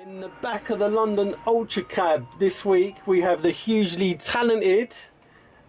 In the back of the London Ultra Cab this week, we have the hugely talented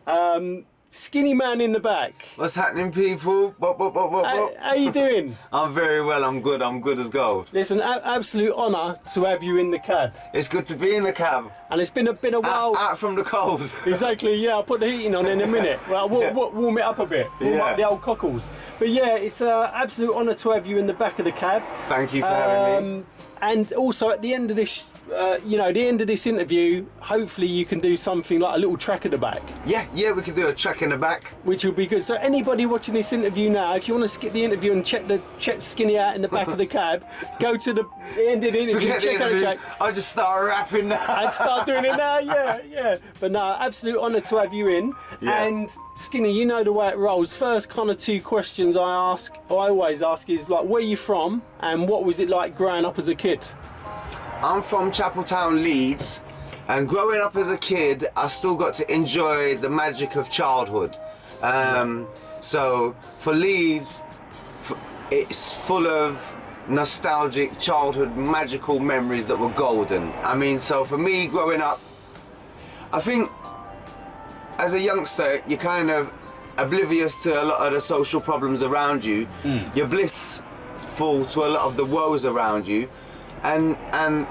SkinnyMan in the back. What's happening, people? How you doing? I'm very well, I'm good as gold. It's an absolute honour to have you in the cab. It's good to be in the cab. And it's been a while. Out from the cold. Exactly, yeah, I'll put the heating on in a minute. Well, warm it up a bit, warm up the old cockles. But yeah, it's an absolute honour to have you in the back of the cab. Thank you for having me. And also at the end of this, the end of this interview, hopefully you can do something like a little track at the back. Yeah, we could do a track in the back. Which will be good. So anybody watching this interview now, if you want to skip the interview and check Skinny out in the back of the cab, go to the end of the interview, check out the track. I'll just start rapping now. And start doing it now, yeah. But no, absolute honour to have you in. Yeah. And Skinny, you know the way it rolls. First kind of two questions I always ask is like, where are you from and what was it like growing up as a kid? I'm from Chapeltown, Leeds, and growing up as a kid, I still got to enjoy the magic of childhood. So for Leeds, it's full of nostalgic childhood magical memories that were golden. I mean, so for me growing up, I think as a youngster, you're kind of oblivious to a lot of the social problems around you. You're blissful to a lot of the woes around you. And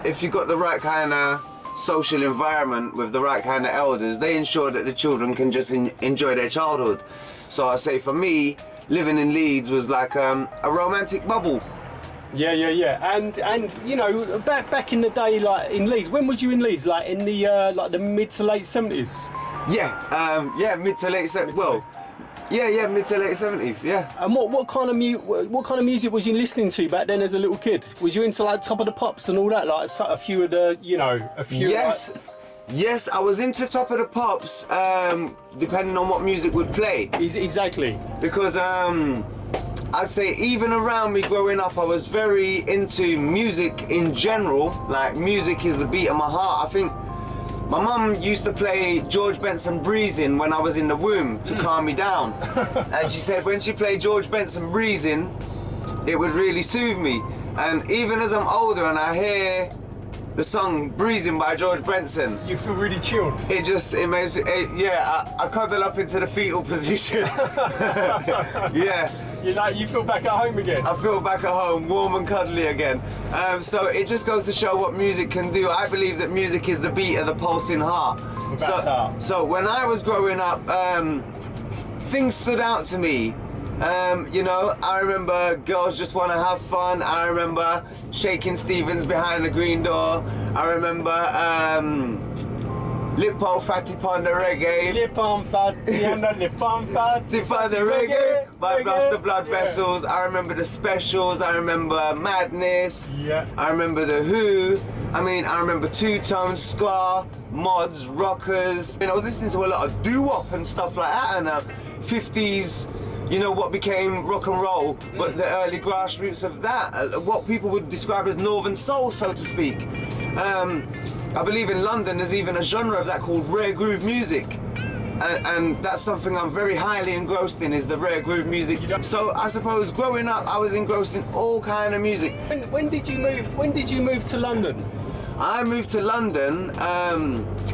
if you've got the right kind of social environment with the right kind of elders, they ensure that the children can just enjoy their childhood. So I say for me, living in Leeds was like a romantic bubble. Yeah. And you know, back in the day, like in Leeds, when was you in Leeds? Like in the like the mid to late 70s? Yeah, mid to late 70s. Well, yeah, mid to late 70s. Yeah. And what kind of music was you listening to back then as a little kid? Was you into like Top of the Pops and all that? Like a few of the, a few. Yes. Like... Yes, I was into Top of the Pops, depending on what music would play. Exactly. Because I'd say even around me growing up, I was very into music in general. Like music is the beat of my heart. I think my mum used to play George Benson Breezing when I was in the womb to calm me down. And she said when she played George Benson Breezing, it would really soothe me. And even as I'm older and I hear the song Breezing by George Benson, you feel really chilled. It makes it, I cuddle up into the fetal position. Yeah. You feel back at home again. I feel back at home, warm and cuddly again. So it just goes to show what music can do. I believe that music is the beat of the pulsing heart. So when I was growing up, things stood out to me. I remember Girls Just Wanna Have Fun. I remember Shaking Stevens Behind the Green Door. I remember Lippo Fatty Pon the Reggae. Lippo Fatty and the Lippo Fatty Pon the Reggae. My Blast the Blood Vessels. I remember the Specials. I remember Madness. Yeah. I remember The Who. I remember Two Tone, Ska, Mods, Rockers. I was listening to a lot of doo-wop and stuff like that, and 50s. What became rock and roll, but the early grassroots of that, what people would describe as northern soul, so to speak. I believe in London there's even a genre of that called rare groove music. And that's something I'm very highly engrossed in, is the rare groove music. So I suppose growing up I was engrossed in all kind of music. When did you move to London? I moved to London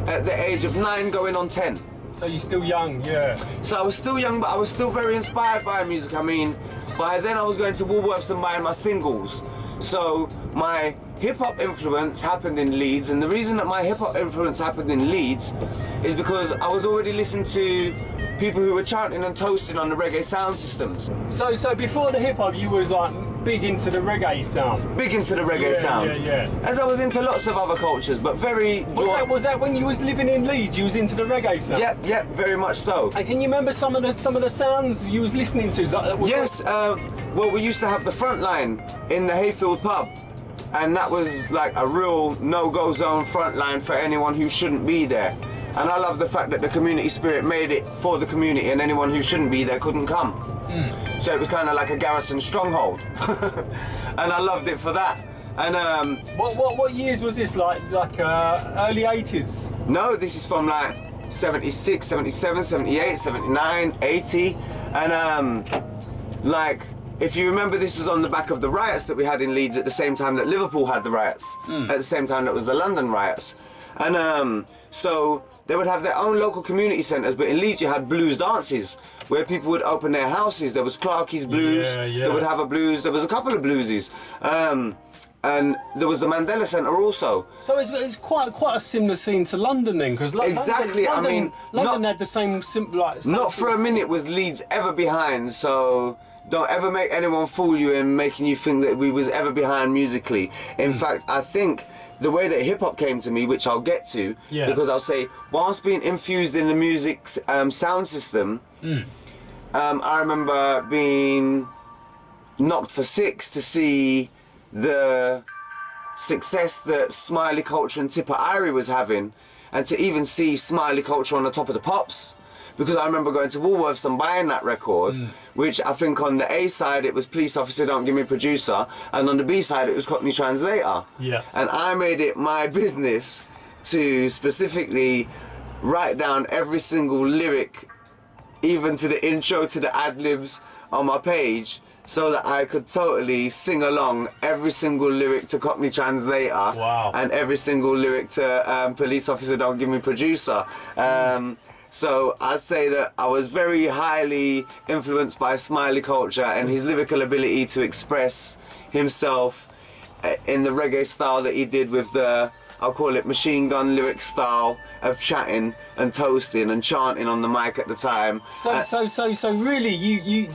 at the age of 9 going on 10. So you're still young, yeah. So I was still young, but I was still very inspired by music. By then I was going to Woolworths and buying my singles. So my hip-hop influence happened in Leeds, and the reason that my hip-hop influence happened in Leeds is because I was already listening to people who were chanting and toasting on the reggae sound systems. So before the hip-hop, you was like big into the reggae sound? Big into the reggae sound. Yeah. As I was into lots of other cultures, but very... Was that when you was living in Leeds, you was into the reggae sound? Yep, very much so. And can you remember some of the sounds you was listening to? Yes, well, we used to have the front line in the Hayfield pub, and that was like a real no-go zone front line for anyone who shouldn't be there. And I love the fact that the community spirit made it for the community, and anyone who shouldn't be there couldn't come. So it was kind of like a garrison stronghold. And I loved it for that. And what years was this, like early 80s? No, this is from like 76, 77, 78, 79, 80. And if you remember, this was on the back of the riots that we had in Leeds at the same time that Liverpool had the riots, at the same time that was the London riots. And so they would have their own local community centres, but in Leeds you had blues dances where people would open their houses. There was Clarkie's Blues, they would have a blues, there was a couple of bluesies. And there was the Mandela Centre also. So it's quite a similar scene to London then, because exactly. London had the same not for a minute was Leeds ever behind. So don't ever make anyone fool you in making you think that we was ever behind musically. In fact, I think the way that hip hop came to me, which I'll get to, because I'll say, whilst being infused in the music's sound system, I remember being knocked for six to see the success that Smiley Culture and Tipper Irie was having, and to even see Smiley Culture on the top of the pops. Because I remember going to Woolworths and buying that record, which I think on the A side it was Police Officer Don't Give Me Producer, and on the B side it was Cockney Translator. Yeah. And I made it my business to specifically write down every single lyric, even to the intro to the ad-libs on my page, so that I could totally sing along every single lyric to Cockney Translator. Wow. And every single lyric to Police Officer Don't Give Me Producer. So I'd say that I was very highly influenced by Smiley Culture and his lyrical ability to express himself in the reggae style that he did with the, I'll call it machine gun lyric style of chatting and toasting and chanting on the mic at the time. So really, you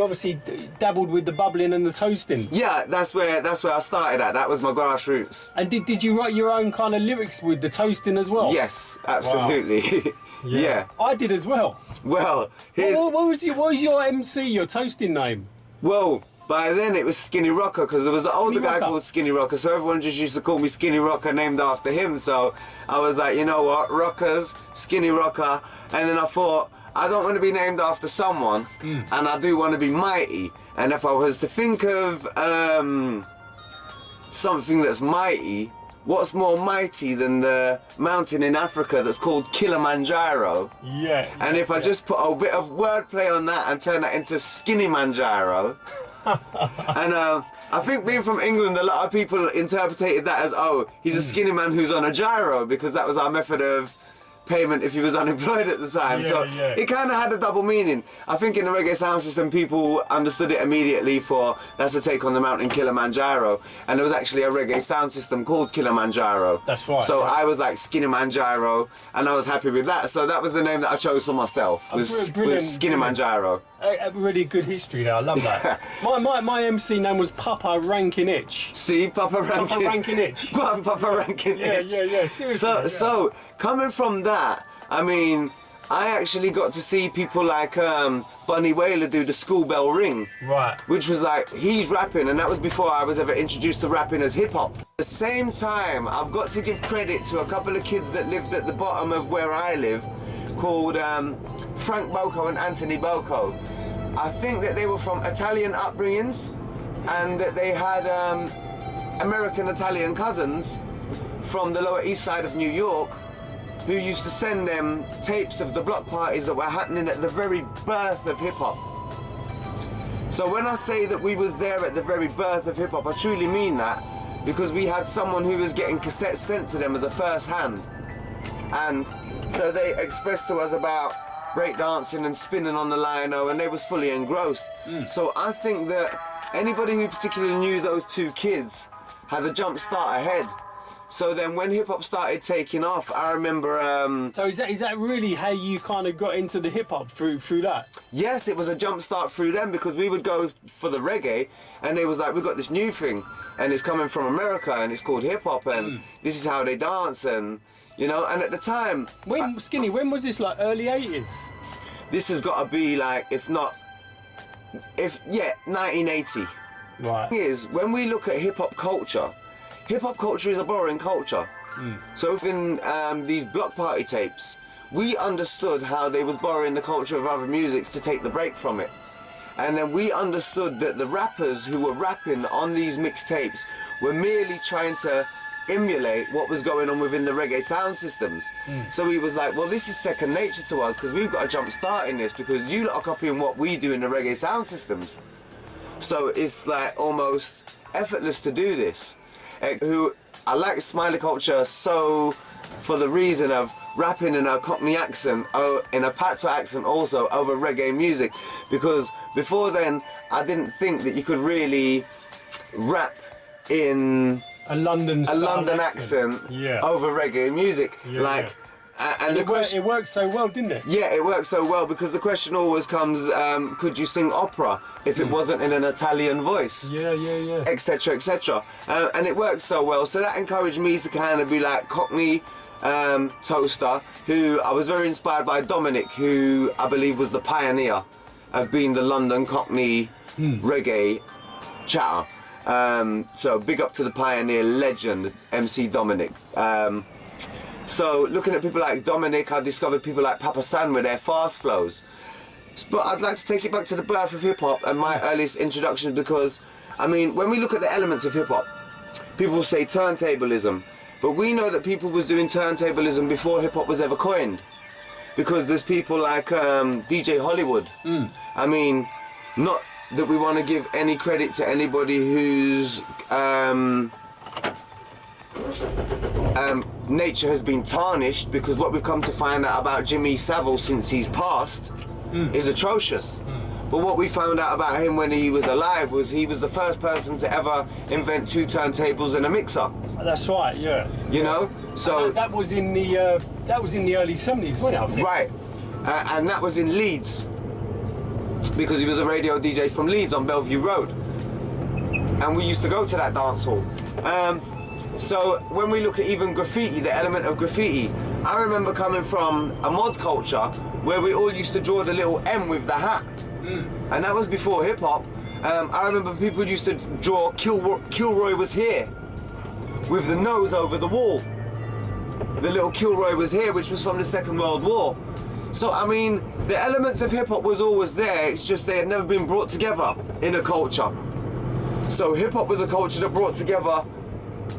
obviously dabbled with the bubbling and the toasting. Yeah, that's where I started at. That was my grassroots. And did you write your own kind of lyrics with the toasting as well? Yes, absolutely. Wow. Yeah, I did as well. Well, what was your MC, your toasting name? Well, by then it was Skinny Rocker, because there was an older guy called Skinny Rocker, so everyone just used to call me Skinny Rocker, named after him. So I was like, you know what, Rockers, Skinny Rocker. And then I thought, I don't want to be named after someone, and I do want to be mighty. And if I was to think of something that's mighty, what's more mighty than the mountain in Africa that's called Kilimanjaro? Yeah. And if I just put a bit of wordplay on that and turn that into SkinnyManjaro, and I think being from England, a lot of people interpreted that as, oh, he's a skinny man who's on a gyro, because that was our method of payment if he was unemployed at the time. It kind of had a double meaning. I think in the reggae sound system people understood it immediately for that's a take on the mountain Kilimanjaro, and there was actually a reggae sound system called Kilimanjaro. That's right. So I was like SkinnyManjaro, and I was happy with that. So that was the name that I chose for myself, was SkinnyManjaro. A really good history there, I love that. my MC name was Papa Rankin Itch. See, Papa Rankin. Papa Rankin Itch. Go on, Papa Rankin Itch. Yeah, seriously. So coming from that, I mean, I actually got to see people like Bunny Wailer do the School Bell Ring. Right. Which was like, he's rapping, and that was before I was ever introduced to rapping as hip hop. At the same time, I've got to give credit to a couple of kids that lived at the bottom of where I lived, called Frank Boko and Anthony Boko. I think that they were from Italian upbringings, and that they had American Italian cousins from the Lower East Side of New York, who used to send them tapes of the block parties that were happening at the very birth of hip-hop. So when I say that we was there at the very birth of hip-hop, I truly mean that, because we had someone who was getting cassettes sent to them as a first hand. And so they expressed to us about breakdancing and spinning on the lino, and they was fully engrossed. So I think that anybody who particularly knew those two kids had a jump start ahead. So then when hip hop started taking off, I remember... So is that really how you kind of got into the hip hop through that? Yes, it was a jump start through them, because we would go for the reggae, and they was like, we've got this new thing, and it's coming from America, and it's called hip hop, and this is how they dance, and you know, and at the time... When was this, like early 80s? This has got to be like, 1980. Right. The thing is, when we look at hip hop culture is a borrowing culture. So within these block party tapes, we understood how they was borrowing the culture of other musics to take the break from it. And then we understood that the rappers who were rapping on these mixtapes were merely trying to emulate what was going on within the reggae sound systems. So he was like, well, this is second nature to us because we've got to jump start in this because you lot are copying what we do in the reggae sound systems. So it's like almost effortless to do this. I like Smiley culture so for the reason of rapping in a Cockney accent, in a patois accent also over reggae music, because before then I didn't think that you could really rap in a London accent over reggae music. And it worked so well, didn't it? Yeah, it worked so well because the question always comes, could you sing opera if it wasn't in an Italian voice? Etc, etc. And it worked so well, so that encouraged me to kind of be like Cockney toaster, who I was very inspired by Dominic, who I believe was the pioneer of being the London Cockney reggae chatter. So big up to the pioneer legend, MC Dominic. So looking at people like Dominic, I discovered people like Papa San with their fast flows. But I'd like to take it back to the birth of hip-hop and my earliest introduction because, I mean, when we look at the elements of hip-hop, people say turntablism, but we know that people was doing turntablism before hip-hop was ever coined. Because there's people like DJ Hollywood. I mean, not that we want to give any credit to anybody who's nature has been tarnished, because what we've come to find out about Jimmy Savile since he's passed is atrocious. But what we found out about him when he was alive was he was the first person to ever invent 2 turntables and a mixer. That's right, yeah. You know, so that was in the early 70s, wasn't it? I think? Right, and that was in Leeds, because he was a radio DJ from Leeds on Bellevue Road, and we used to go to that dance hall. So when we look at even graffiti, the element of graffiti, I remember coming from a mod culture where we all used to draw the little M with the hat, and that was before hip hop. I remember people used to draw Kilroy was here with the nose over the wall. The little Kilroy was here, which was from the Second World War. So I mean, the elements of hip hop was always there, it's just they had never been brought together in a culture. So hip hop was a culture that brought together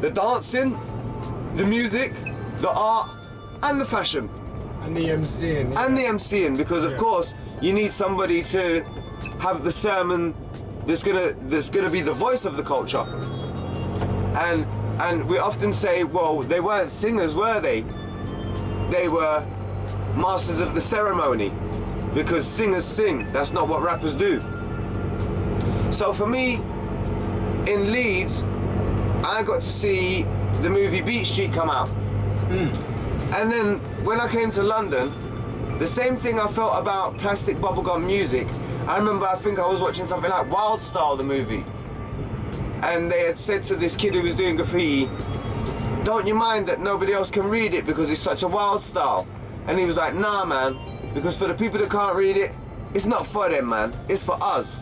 the dancing, the music, the art, and the fashion. And the MCing. And the MCing, because of course you need somebody to have the sermon that's gonna be the voice of the culture. And we often say, well, they weren't singers, were they? They were masters of the ceremony, because singers sing. That's not what rappers do. So for me, in Leeds, I got to see the movie Beat Street come out. And then when I came to London, the same thing I felt about plastic bubblegum music. I remember, I think I was watching something like Wild Style, the movie, and they had said to this kid who was doing graffiti, don't you mind that nobody else can read it because it's such a wild style? And he was like, nah man, because for the people that can't read it, it's not for them, man, it's for us.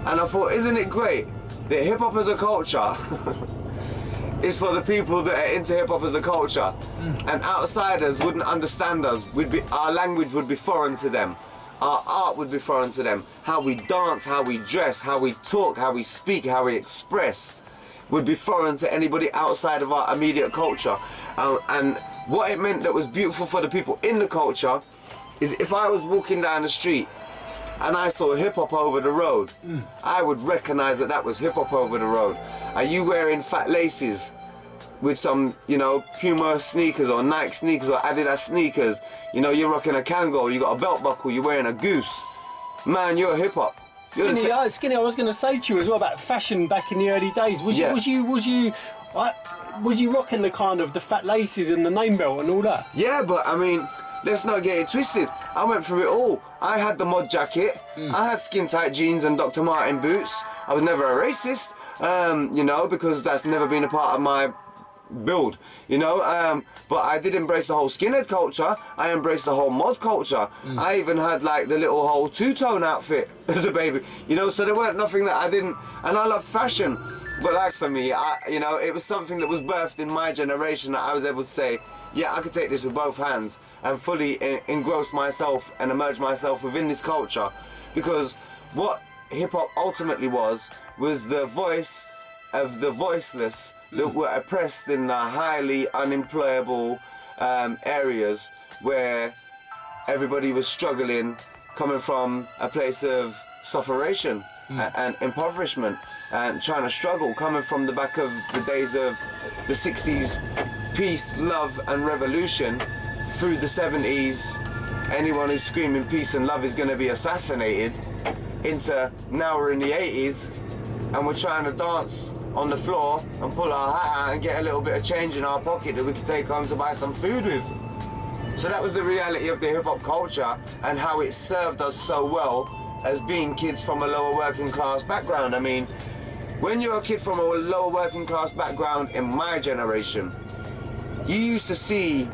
And I thought, isn't it great that hip hop as a culture is for the people that are into hip hop as a culture, and outsiders wouldn't understand us. Our language would be foreign to them, our art would be foreign to them, how we dance, how we dress, how we talk, how we speak, how we express would be foreign to anybody outside of our immediate culture. And what it meant that was beautiful for the people in the culture is if I was walking down the street and I saw hip hop over the road, I would recognize that that was hip hop over the road. Are you wearing fat laces with some, you know, Puma sneakers or Nike sneakers or Adidas sneakers? You know, you're rocking a Kangol, you got a belt buckle, you're wearing a goose. Man, you're hip hop. Skinny, I was going to say to you as well about fashion back in the early days. Was you rocking the kind of the fat laces and the name belt and all that? Yeah, but I mean, let's not get it twisted. I went through it all. I had the mod jacket, I had skin tight jeans and Dr. Martin boots. I was never a racist, you know, because that's never been a part of my build, you know, but I did embrace the whole skinhead culture. I embraced the whole mod culture. I even had like the little whole two-tone outfit as a baby, you know, so there weren't nothing that I didn't, and I love fashion, but like for me, you know, it was something that was birthed in my generation that I was able to say, yeah, I could take this with both hands and fully engross myself and immerse myself within this culture, because what hip-hop ultimately was the voice of the voiceless that were oppressed in the highly unemployable areas where everybody was struggling, coming from a place of sufferation and impoverishment, and trying to struggle, coming from the back of the days of the 60s peace, love and revolution through the 70s. Anyone who's screaming peace and love is going to be assassinated, into now we're in the 80s and we're trying to dance on the floor and pull our hat out and get a little bit of change in our pocket that we can take home to buy some food with. So that was the reality of the hip-hop culture and how it served us so well as being kids from a lower working class background. I mean, when you're a kid from a lower working class background in my generation, you used to see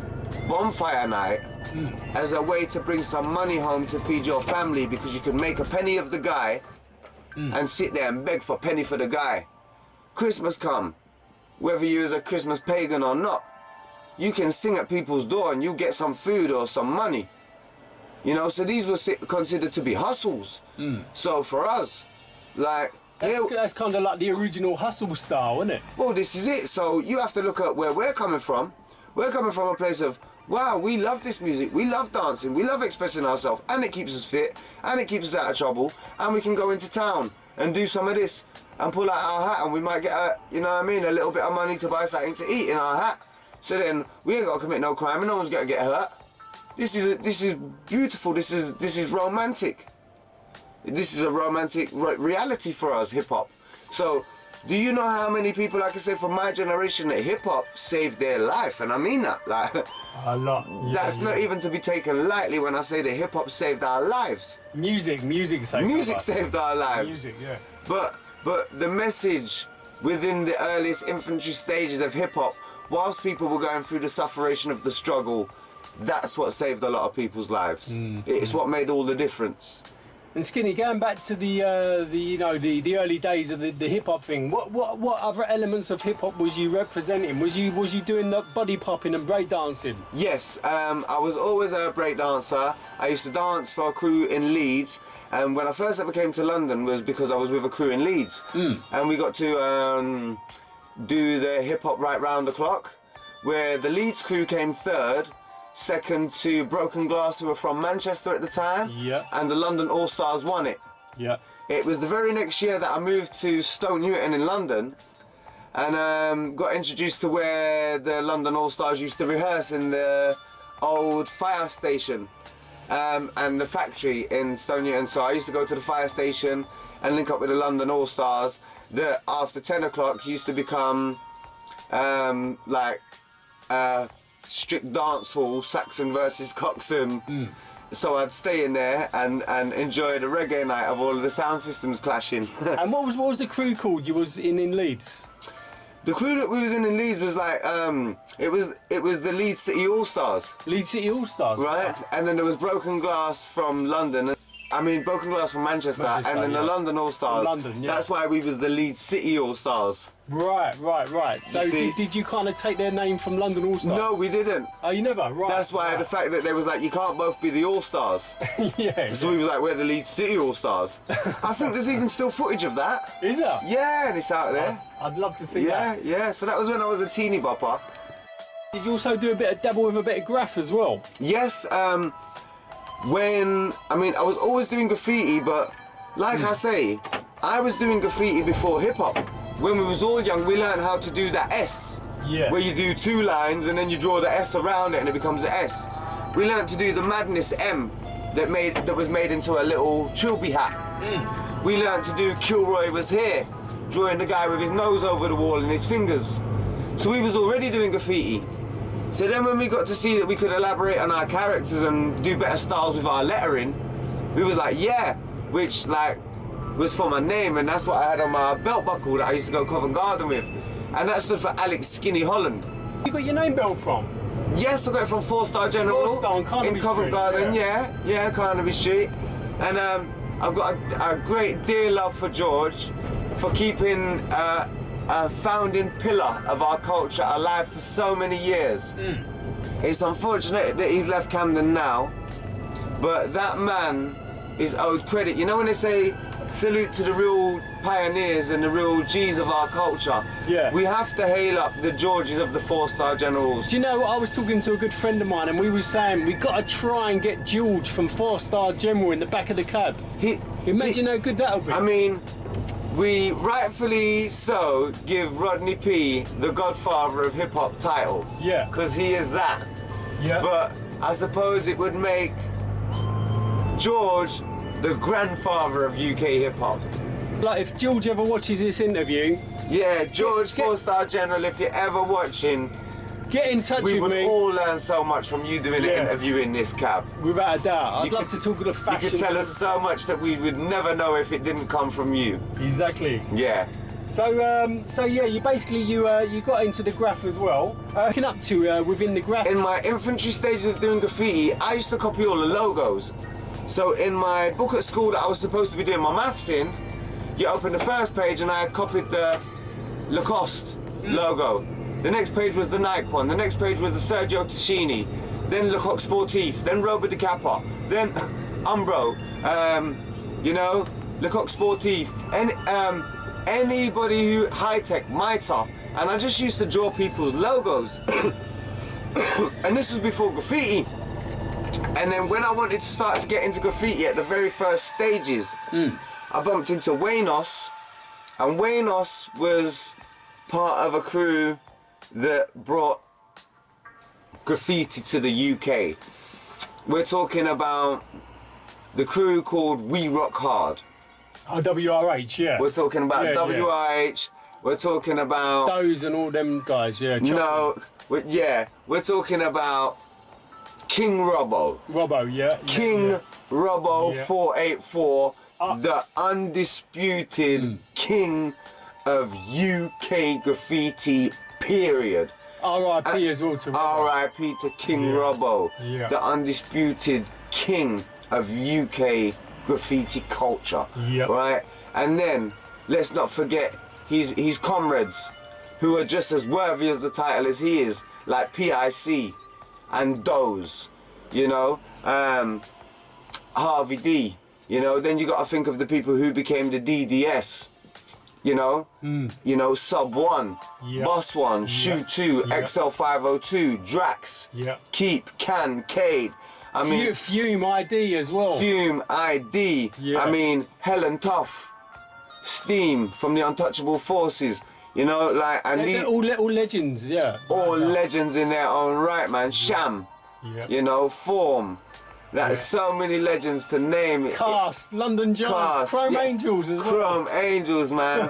bonfire night as a way to bring some money home to feed your family, because you could make a penny of the guy and sit there and beg for a penny for the guy. Christmas come, whether you're a Christmas pagan or not, you can sing at people's door and you get some food or some money. You know, so these were considered to be hustles. So for us, like, that's kind of like the original hustle style, isn't it? Well, this is it. So you have to look at where we're coming from. We're coming from a place of, wow, we love this music, we love dancing, we love expressing ourselves, and it keeps us fit, and it keeps us out of trouble, and we can go into town and do some of this and pull out our hat, and we might get a, you know what I mean, a little bit of money to buy something to eat in our hat. So then we ain't got to commit no crime and no one's going to get hurt. This is beautiful. This is romantic. This is a romantic reality for us, hip hop. So, do you know how many people, like I say, from my generation, that hip hop saved their life? And I mean that, like, a lot. That's not even to be taken lightly when I say that hip hop saved our lives. Music saved our lives. Music, yeah. But the message within the earliest infantry stages of hip hop, whilst people were going through the sufferation of the struggle, that's what saved a lot of people's lives. It's what made all the difference. And Skinny, going back to the early days of the hip hop thing, what other elements of hip hop was you representing? Was you doing the body popping and break dancing? Yes, I was always a break dancer. I used to dance for a crew in Leeds, and when I first ever came to London was because I was with a crew in Leeds, and we got to do the hip hop right round the clock, where the Leeds crew came third. Second to Broken Glass, who were from Manchester at the time, and the London All Stars won it. It was the very next year that I moved to Stoke Newton in London, and got introduced to where the London All Stars used to rehearse, in the old fire station and the factory in Stoke Newton. So I used to go to the fire station and link up with the London All Stars, that after 10 o'clock used to become strict dance hall, Saxon versus Coxon. So I'd stay in there and enjoy the reggae night of all of the sound systems clashing. And what was the crew called you was in Leeds? The crew that we was in Leeds was like, it was the Leeds City All Stars. Leeds City All Stars. Right, and then there was Broken Glass from London. I mean, Broken Glass from Manchester, and then the London All Stars. London, yeah. That's why we was the Leeds City All Stars. Right. So did you kind of take their name from London All Stars? No, we didn't. Oh, you never? Right. That's why the fact that they was like, you can't both be the All Stars. So we was like, we're the Leeds City All Stars. I think there's even still footage of that. Is there? Yeah, and it's out there. I'd love to see that. Yeah. So that was when I was a teeny bopper. Did you also do a bit of dabble with a bit of graph as well? Yes. I was always doing graffiti, but like I say, I was doing graffiti before hip hop. When we was all young, we learned how to do that S, where you do two lines and then you draw the S around it and it becomes an S. We learned to do the Madness M that was made into a little trilby hat. We learned to do Kilroy Was Here, drawing the guy with his nose over the wall and his fingers. So we was already doing graffiti. So then when we got to see that we could elaborate on our characters and do better styles with our lettering, we was like, which was for my name, and that's what I had on my belt buckle that I used to go Covent Garden with. And that stood for Alex Skinny Holland. You got your name belt from? Yes, I got it from 4-Star General. 4-Star on Carnaby in Covent Garden, yeah, Carnaby Street. And I've got a great dear love for George for keeping a founding pillar of our culture alive for so many years. It's unfortunate that he's left Camden now, but that man is owed credit. You know when they say salute to the real pioneers and the real G's of our culture? Yeah. We have to hail up the Georges of the 4-star generals. Do you know, I was talking to a good friend of mine and we were saying we got to try and get George from 4-star General in the back of the cab. Imagine how good that'll be. I mean, we rightfully so give Rodney P the godfather of hip-hop title. Yeah. Because he is that. Yeah. But I suppose it would make George the grandfather of UK hip-hop. Like if George ever watches this interview, Yeah, George 4-star General, if you're ever watching, get in touch we with would me. all learn so much from you doing an Yeah. interview in this cab. Without a doubt. I'd You love could- to talk of the You fashion. could tell us so much that we would never know if it didn't come from you. Exactly. Yeah. So yeah, you basically you got into the graph as well. Looking up to within the graph. In my infantry stages of doing graffiti, I used to copy all the logos. So in my book at school that I was supposed to be doing my maths in, you open the first page and I had copied the Lacoste logo. The next page was the Nike one. The next page was the Sergio Tacchini. Then Lecoq Sportif. Then Robbo de Kappa. Then Umbro. You know, Lecoq Sportif. And anybody who high-tech, Mitre. And I just used to draw people's logos. And this was before graffiti. And then when I wanted to start to get into graffiti at the very first stages, I bumped into Waynos, and Waynos was part of a crew that brought graffiti to the UK. We're talking about the crew called We Rock Hard. Oh, WRH, yeah. We're talking about Yeah, WIH. We're talking about Those and all them guys, yeah. we're talking about King Robbo. Robbo, yeah. King Robbo Yeah. 484, the undisputed king of UK graffiti, period. R.I.P. as well to Robbo. R.I.P. to King Robbo, Yeah. the undisputed king of UK graffiti culture. Yep. Right? And then, let's not forget his comrades, who are just as worthy as the title as he is, like PIC and Doze, you know, Harvey D, you know. Then you got to think of the people who became the DDS, you know, Sub 1, Yep. Boss 1, Shoot 2, Yep. XL 502, Drax, Yep. Keep, Can, Cade. I mean, Fume ID as well. Fume, ID. Yeah. I mean, Helen Tough, Steam from the Untouchable Forces. You know, like, and They're all little legends, yeah. all legends in their own right, man. Sham, Yeah. you know, Form. There's so many legends to name. Cast, London Giants, Cast, Chrome yeah. Angels as well. Chrome Angels, man.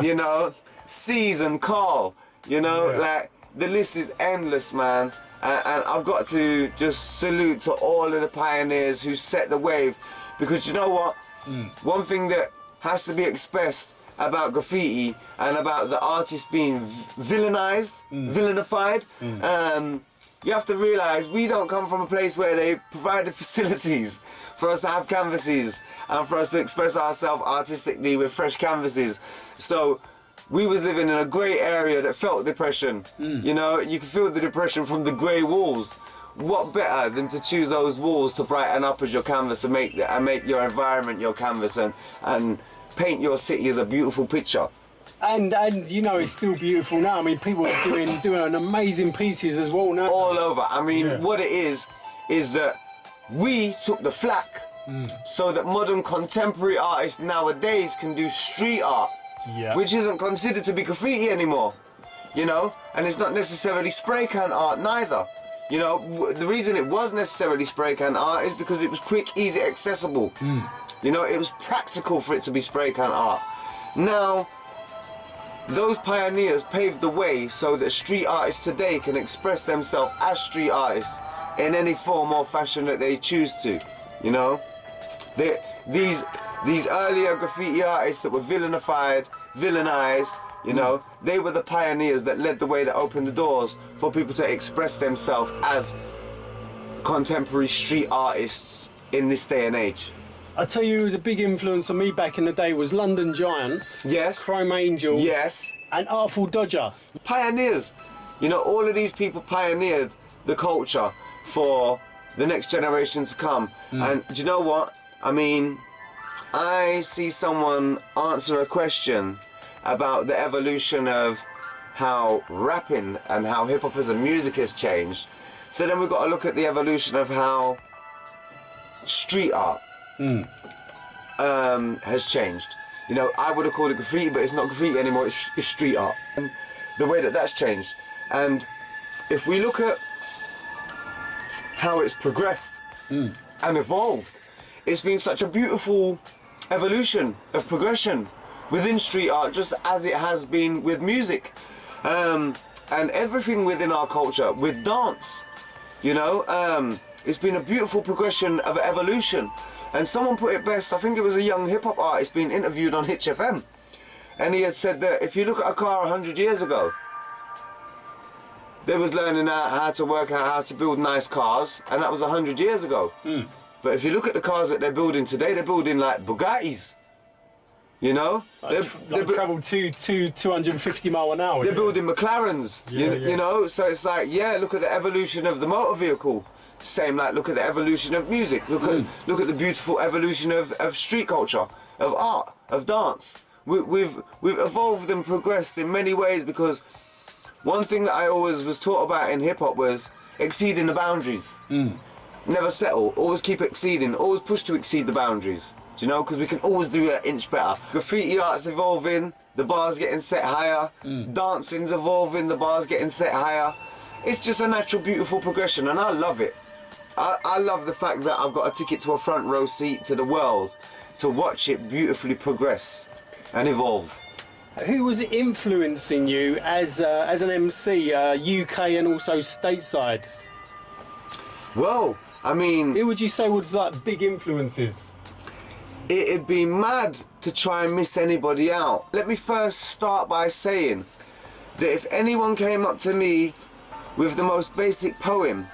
You know, Season Carl. You know, Yeah. like, the list is endless, man. And I've got to just salute to all of the pioneers who set the wave. Because you know what? One thing that has to be expressed about graffiti and about the artist being villainized, villainified, you have to realize we don't come from a place where they provide the facilities for us to have canvases and for us to express ourselves artistically with fresh canvases. So we was living in a grey area that felt depression. You know, you can feel the depression from the grey walls. What better than to choose those walls to brighten up as your canvas and make your environment your canvas and paint your city as a beautiful picture. And you know it's still beautiful now. I mean, people are doing amazing pieces as well now. All over. I mean, Yeah. what it is that we took the flack so that modern contemporary artists nowadays can do street art, Yeah. which isn't considered to be graffiti anymore, you know, and it's not necessarily spray can art neither. You know, the reason it was necessarily spray can art is because it was quick, easy, accessible. You know, it was practical for it to be spray can art. Now, those pioneers paved the way so that street artists today can express themselves as street artists in any form or fashion that they choose to. You know, these earlier graffiti artists that were villainized, you know, they were the pioneers that led the way, that opened the doors for people to express themselves as contemporary street artists in this day and age. I tell you, who was a big influence on me back in the day was London Giants, Yes. Chrome Angels, Yes. and Artful Dodger. Pioneers. You know, all of these people pioneered the culture for the next generation to come. And do you know what? I mean, I see someone answer a question about the evolution of how rapping and how hip hop as a music has changed. So then we've got to look at the evolution of how street art has changed. You know, I would have called it graffiti, but it's not graffiti anymore, it's street art. And the way that that's changed. And if we look at how it's progressed and evolved, it's been such a beautiful evolution of progression within street art, just as it has been with music. And everything within our culture, with dance, you know, it's been a beautiful progression of evolution. And someone put it best, I think it was a young hip hop artist being interviewed on Hitch FM. And he had said that if you look at a car 100 years ago, they was learning how to work out how to build nice cars, and that was 100 years ago. But if you look at the cars that they're building today, they're building like Bugattis. You know? They travel 250 mile an hour. They're building McLarens, you know? So it's like, yeah, look at the evolution of the motor vehicle. Same, like, look at the evolution of music. Look at the beautiful evolution of street culture, of art, of dance. We've evolved and progressed in many ways, because one thing that I always was taught about in hip hop was exceeding the boundaries. Never settle, always keep exceeding, always push to exceed the boundaries. Do you know? Because we can always do an inch better. Graffiti art's evolving, the bar's getting set higher. Dancing's evolving, the bar's getting set higher. It's just a natural, beautiful progression, and I love it. I love the fact that I've got a ticket to a front row seat to the world to watch it beautifully progress and evolve. Who was influencing you as an MC, UK and also stateside? Well, I mean, Who would you say was like big influences? it'd be mad to try and miss anybody out. Let me first start by saying that if anyone came up to me with the most basic poem,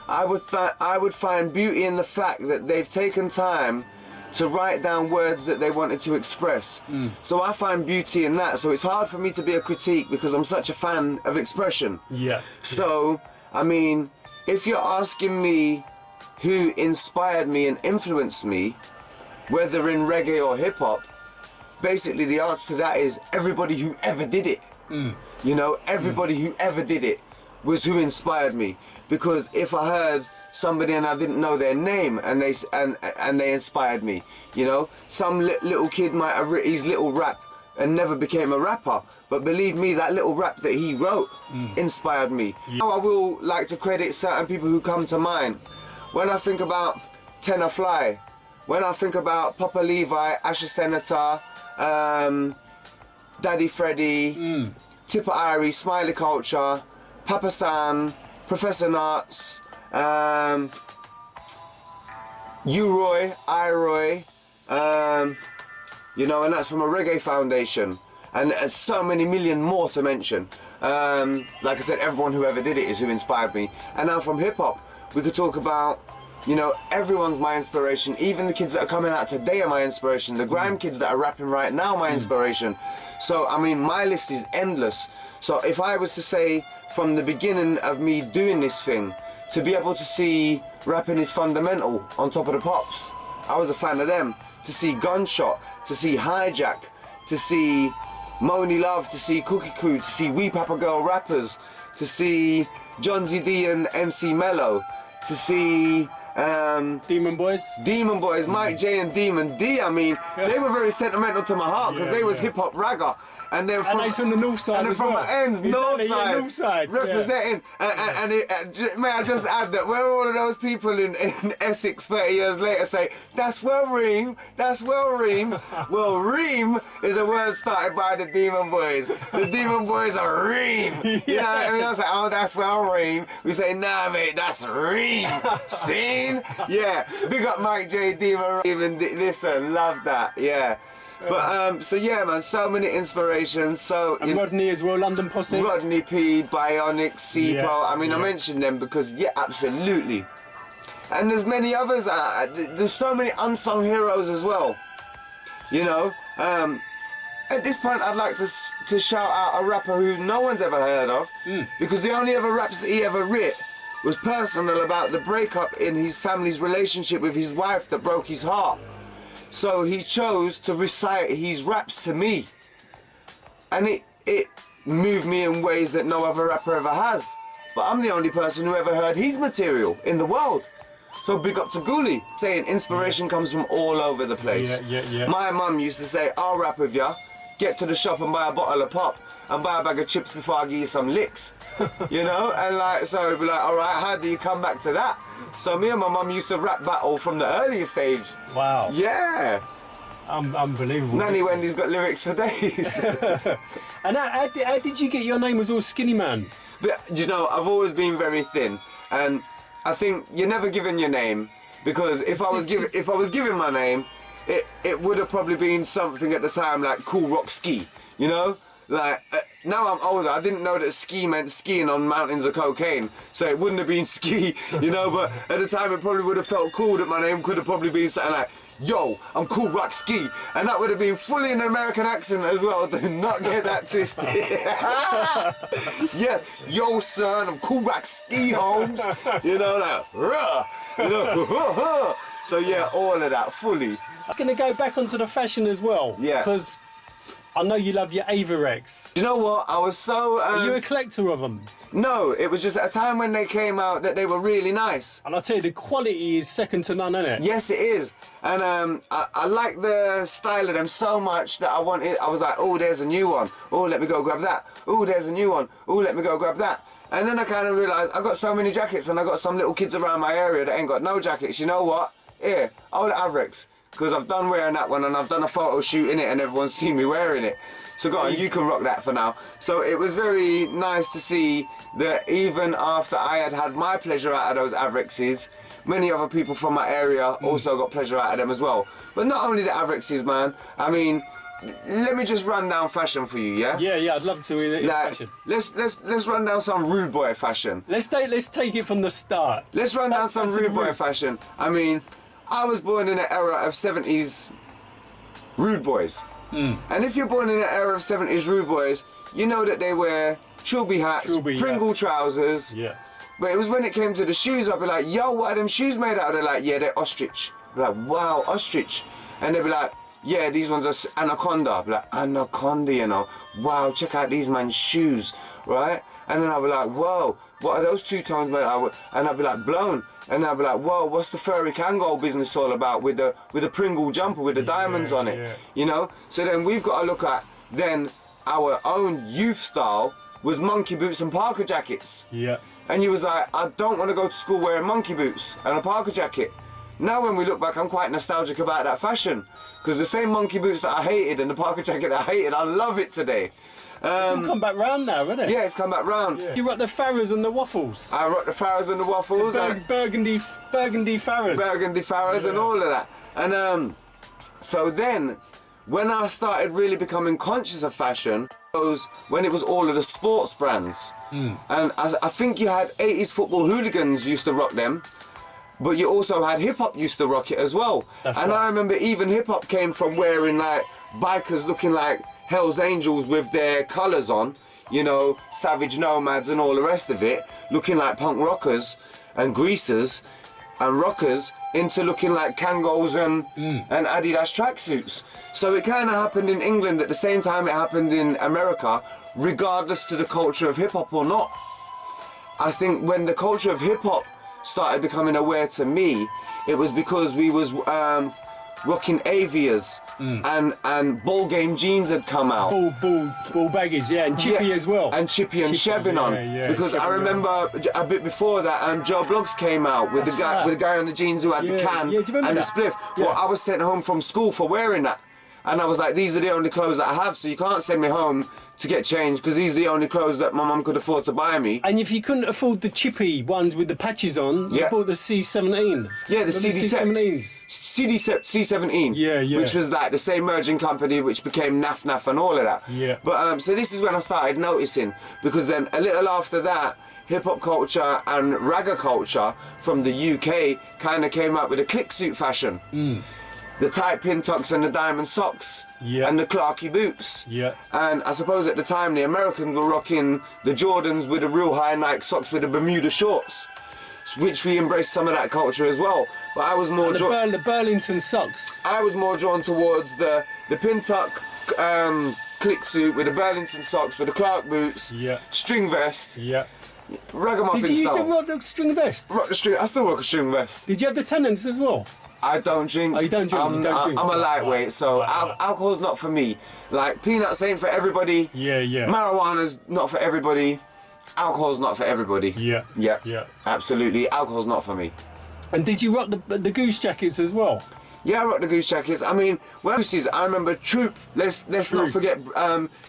I would find beauty in the fact that they've taken time to write down words that they wanted to express. So I find beauty in that. So it's hard for me to be a critique because I'm such a fan of expression. Yeah. So, I mean, if you're asking me who inspired me and influenced me, whether in reggae or hip hop, basically the answer to that is everybody who ever did it. You know, everybody who ever did it was who inspired me. Because if I heard somebody and I didn't know their name and they inspired me, you know, some little kid might have written his little rap and never became a rapper, but believe me, that little rap that he wrote inspired me. Now I will like to credit certain people who come to mind. When I think about Tenor Fly, when I think about Papa Levi, Asher Senator, Daddy Freddy, Tipper Irie, Smiley Culture, Papa San, Professor Nuts, U-Roy, I-Roy, you know, and that's from a reggae foundation. And there's so many million more to mention. Like I said, everyone who ever did it is who inspired me. And now from hip hop, we could talk about, you know, everyone's my inspiration. Even the kids that are coming out today are my inspiration. The grime kids that are rapping right now, my inspiration. So, I mean, my list is endless. So if I was to say from the beginning of me doing this thing, to be able to see rapping is fundamental on Top of the Pops, I was a fan of them. To see Gunshot, to see Hijack, to see Moni Love, to see Cookie Crew, to see We Papa Girl rappers, to see John Z.D. and MC Mello, to see Demon Boys, Mike J and Demon D. I mean, they were very sentimental to my heart because they was hip hop ragga, and they're from, and from the north side, and from my ends, north side, representing. May I just add that where all of those people in Essex 30 years later say that's well Ream, well Ream is a word started by the Demon Boys. The Demon Boys are Ream. You know what I mean? I was like, oh, that's well Ream. We say, nah, mate, that's Ream. Seen? Yeah, big up Mike J, Demon, even listen, love that, yeah. But so yeah, man, so many inspirations. So and Rodney as well, London Posse. Rodney P, Bionic, Sipo. I mean, I mentioned them because yeah, absolutely. And there's many others. There's so many unsung heroes as well. You know. At this point, I'd like to shout out a rapper who no one's ever heard of, because the only other raps that he ever writ was personal about the breakup in his family's relationship with his wife that broke his heart. So he chose to recite his raps to me. And it moved me in ways that no other rapper ever has. But I'm the only person who ever heard his material in the world. So big up to Ghoulie. Saying inspiration comes from all over the place. Yeah. My mum used to say, I'll rap with ya. Get to the shop and buy a bottle of pop and buy a bag of chips before I give you some licks. You know? And like, so it'd be like, all right, how do you come back to that? So me and my mum used to rap battle from the earlier stage. Wow. Yeah. Unbelievable. Nanny Wendy's got lyrics for days. And how did you get your name was all SkinnyMan? But you know, I've always been very thin, and I think you're never given your name, because if I was given my name, it would have probably been something at the time like Cool Rock Ski, you know? Like, now I'm older, I didn't know that ski meant skiing on mountains of cocaine, so it wouldn't have been ski, you know, but at the time it probably would have felt cool that my name could have probably been something like, yo, I'm Cool Rock Ski, and that would have been fully an American accent as well. Do not get that twisted. Yeah, yo son, I'm Cool Rock Ski Holmes. You know, like, ruh, you know, so yeah, all of that, fully. I was going to go back onto the fashion as well. Yeah. Because I know you love your Avirex. You know what, I was so... Are you a collector of them? No, it was just at a time when they came out that they were really nice. And I'll tell you, the quality is second to none, isn't it? Yes, it is. And I like the style of them so much that I was like, oh, there's a new one. Oh, let me go grab that. Oh, there's a new one. Oh, let me go grab that. And then I kind of realised I got so many jackets, and I got some little kids around my area that ain't got no jackets. You know what? Here, I'll Avirex. Because I've done wearing that one, and I've done a photo shoot in it, and everyone's seen me wearing it. So go on, you can rock that for now. So it was very nice to see that even after I had my pleasure out of those Avirexes, many other people from my area also got pleasure out of them as well. But not only the Avirexes, man. I mean, let me just run down fashion for you, yeah? Yeah, I'd love to in like, fashion. Let's run down some rude boy fashion. Let's take it from the start. Let's run down some rude boy fashion. I mean, I was born in an era of 70s rude boys. And if you're born in an era of 70s rude boys, you know that they wear trilby hats, Pringle trousers. Yeah. But it was when it came to the shoes, I'd be like, yo, what are them shoes made out of? They're like, yeah, they're ostrich. I'd be like, wow, ostrich. And they'd be like, yeah, these ones are anaconda. I'd be like, anaconda, you know. Wow, check out these man's shoes, right? And then I'd be like, whoa, what are those two tones made out of? And I'd be like, blown. And I'd be like, whoa, what's the furry Kangol business all about with the Pringle jumper with the diamonds on it, you know? So then we've got to look at then our own youth style was monkey boots and Parker jackets. Yeah. And you was like, I don't want to go to school wearing monkey boots and a Parker jacket. Now when we look back, I'm quite nostalgic about that fashion, because the same monkey boots that I hated and the Parker jacket that I hated, I love it today. It's all come back round now, isn't it? Yeah, it's come back round. Yeah. You rock the Farrows and the waffles. I rock the Farrows and the waffles. Burgundy Farrows. Burgundy Farrows and all of that. And so then, when I started really becoming conscious of fashion, was when it was all of the sports brands. And I think you had 80s football hooligans used to rock them, but you also had hip-hop used to rock it as well. That's and right. I remember even hip-hop came from wearing like bikers looking like Hell's Angels with their colours on, you know, Savage Nomads and all the rest of it, looking like punk rockers and greasers and rockers, into looking like Kangols and Adidas tracksuits. So it kind of happened in England at the same time it happened in America, regardless to the culture of hip-hop or not. I think when the culture of hip-hop started becoming aware to me, it was because we was rocking Avias and ball game jeans had come out. Ball baggage, yeah, and Chippy as well. And Chippy and Chevin on. Because I remember a bit before that, Joe Bloggs came out with the guy on the jeans who had the can and the spliff. Yeah. Well, I was sent home from school for wearing that. And I was like, these are the only clothes that I have, so you can't send me home to get changed, because these are the only clothes that my mum could afford to buy me. And if you couldn't afford the Chippy ones with the patches on, you bought the C17. Yeah, the C17s. C17. Yeah. Which was like the same merging company which became Naf Naf and all of that. Yeah. But so this is when I started noticing, because then a little after that, hip-hop culture and ragga culture from the UK kind of came up with a click suit fashion. The tight pin tucks and the diamond socks. And the Clarky boots. And I suppose at the time the Americans were rocking the Jordans with the real high Nike socks with the Bermuda shorts. which we embraced some of that culture as well. But I was more drawn. The Burlington socks. I was more drawn towards the pin tuck click suit with the Burlington socks with the Clark boots, string vest, ragamuffin Did you used to style. rock the string vest? Rock the string. I still rock a string vest. Did you have the tenants as well? I don't drink. Oh, you don't drink. You don't drink. I'm a lightweight, so alcohol's not for me. Like peanuts ain't for everybody. Yeah. Marijuana's not for everybody. Alcohol's not for everybody. Yeah. Absolutely. Alcohol's not for me. And did you rock the goose jackets as well? Yeah, I rock the goose jackets. I mean, I remember Troop. Let's not forget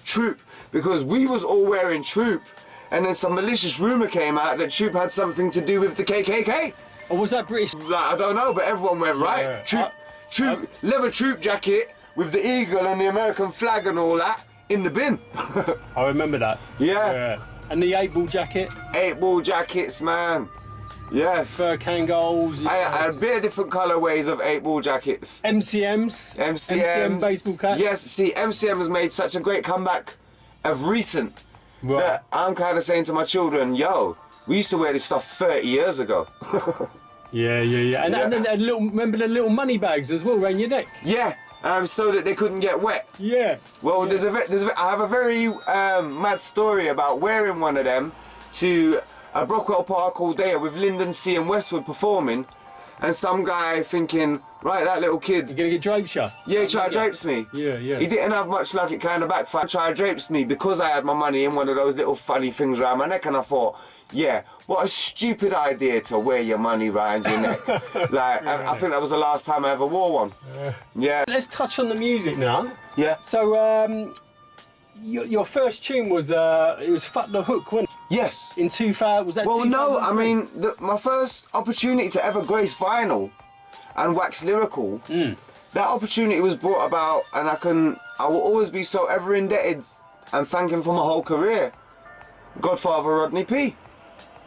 Troop, because we was all wearing Troop, and then some malicious rumor came out that Troop had something to do with the KKK. Or was that British? Like, I don't know, but everyone went right. Troop, leather Troop jacket with the eagle and the American flag and all that in the bin. I remember that. Yeah. And the 8-ball jacket. 8-ball jackets, man. Yes. Fur Kangols. I had a bit of different colourways of 8-ball jackets. MCM baseball caps. Yes, see, MCM has made such a great comeback of recent that I'm kind of saying to my children, yo, we used to wear this stuff 30 years ago. Yeah. And then remember the little money bags as well around your neck? Yeah, so that they couldn't get wet. Yeah. Well, I have a very mad story about wearing one of them to a Brockwell Park all day with Lyndon C and Westwood performing, and some guy thinking, right, that little kid. You're gonna get draped, yeah? Yeah, he tried to drapes me. Yeah. He didn't have much luck, it kind of backfired. He tried to drapes me because I had my money in one of those little funny things around my neck, and I thought, yeah, what a stupid idea to wear your money around your neck. Like, I think that was the last time I ever wore one. Yeah. Let's touch on the music now. Yeah. So, your first tune was it was "Fuck the Hook," wasn't it? Yes. In 2000, was that? Well, 2003? no, I mean, my first opportunity to ever grace vinyl and wax lyrical, that opportunity was brought about, and I will always be so ever indebted and thank him for my whole career. Godfather Rodney P.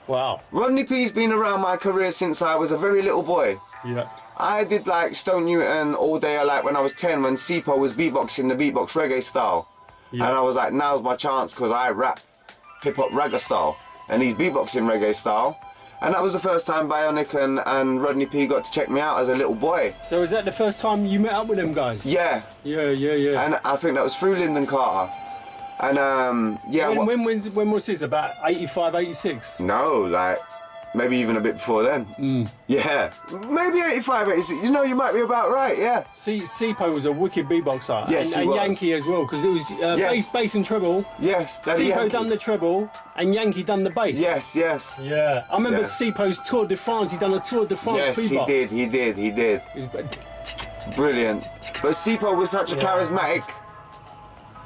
Wow. Rodney P's been around my career since I was a very little boy. Yeah. I did like Stone Newton all day, like when I was 10, when Sipo was beatboxing the beatbox reggae style. Yeah. And I was like, now's my chance, because I rap hip-hop reggae style, and he's beatboxing reggae style. And that was the first time Bionic and Rodney P got to check me out as a little boy. So was that the first time you met up with them guys? Yeah. Yeah. And I think that was through Lyndon Carter. And yeah. When was this? About 85, 86? No, like maybe even a bit before then. Yeah, maybe 85, 86. You know, you might be about right. Yeah. Sipo was a wicked beatboxer. Yes, and he was. Yankee as well, because it was bass and treble. Yes, Daddy Sipo Yankee. done the treble and Yankee done the bass. Yes. Yeah, I remember Sipo's Tour de France. He done a Tour de France Yes, beatbox. he did. Brilliant. But Sipo was such a charismatic,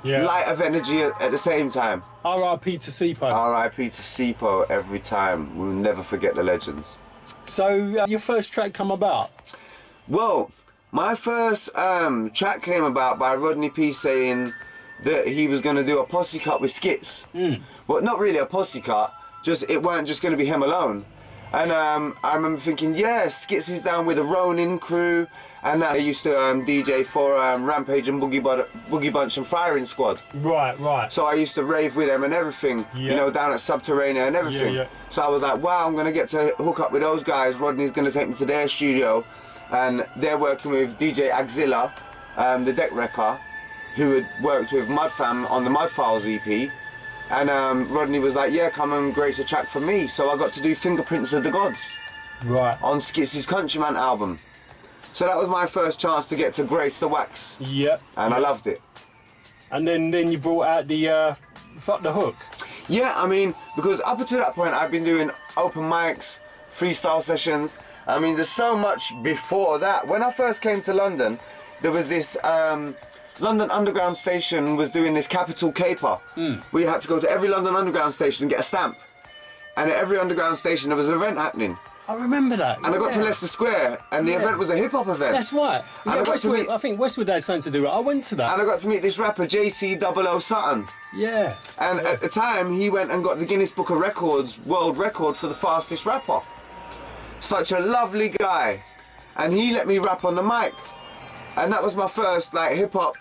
light of energy at the same time. R.I.P. to Sipo. R.I.P. to Sipo every time. We'll never forget the legends. So your first track come about? Well, my first track came about by Rodney P saying that he was going to do a posse cut with Skits. Well, not really a posse cut, it weren't just going to be him alone. And I remember thinking, yeah, Skits is down with the Ronin crew, and they used to DJ for Rampage and Boogie Bunch and Firing Squad. Right. So I used to rave with them and everything, you know, down at Subterranean and everything. Yeah. So I was like, wow, I'm going to get to hook up with those guys. Rodney's going to take me to their studio, and they're working with DJ Axilla, the deck wrecker, who had worked with Mudfam on the Mud Files EP. And Rodney was like, yeah, come and grace a track for me. So I got to do Fingerprints of the Gods on Skits' Countryman album. So that was my first chance to get to grace the wax. Yep. And I loved it. And then you brought out the Fuck the Hook. Yeah, I mean, because up until that point I've been doing open mics, freestyle sessions. I mean, there's so much before that. When I first came to London, there was this London Underground station was doing this capital caper. We had to go to every London Underground station and get a stamp. And at every Underground station there was an event happening. I remember that. And I got to Leicester Square, and the event was a hip-hop event. That's right. And Yeah, I got to meet, I think Westwood had something to do with it. I went to that. and I got to meet this rapper JC00 Sutton. Yeah. And at the time, he went and got the Guinness Book of Records world record for the fastest rapper. Such a lovely guy. And he let me rap on the mic. And that was my first like hip-hop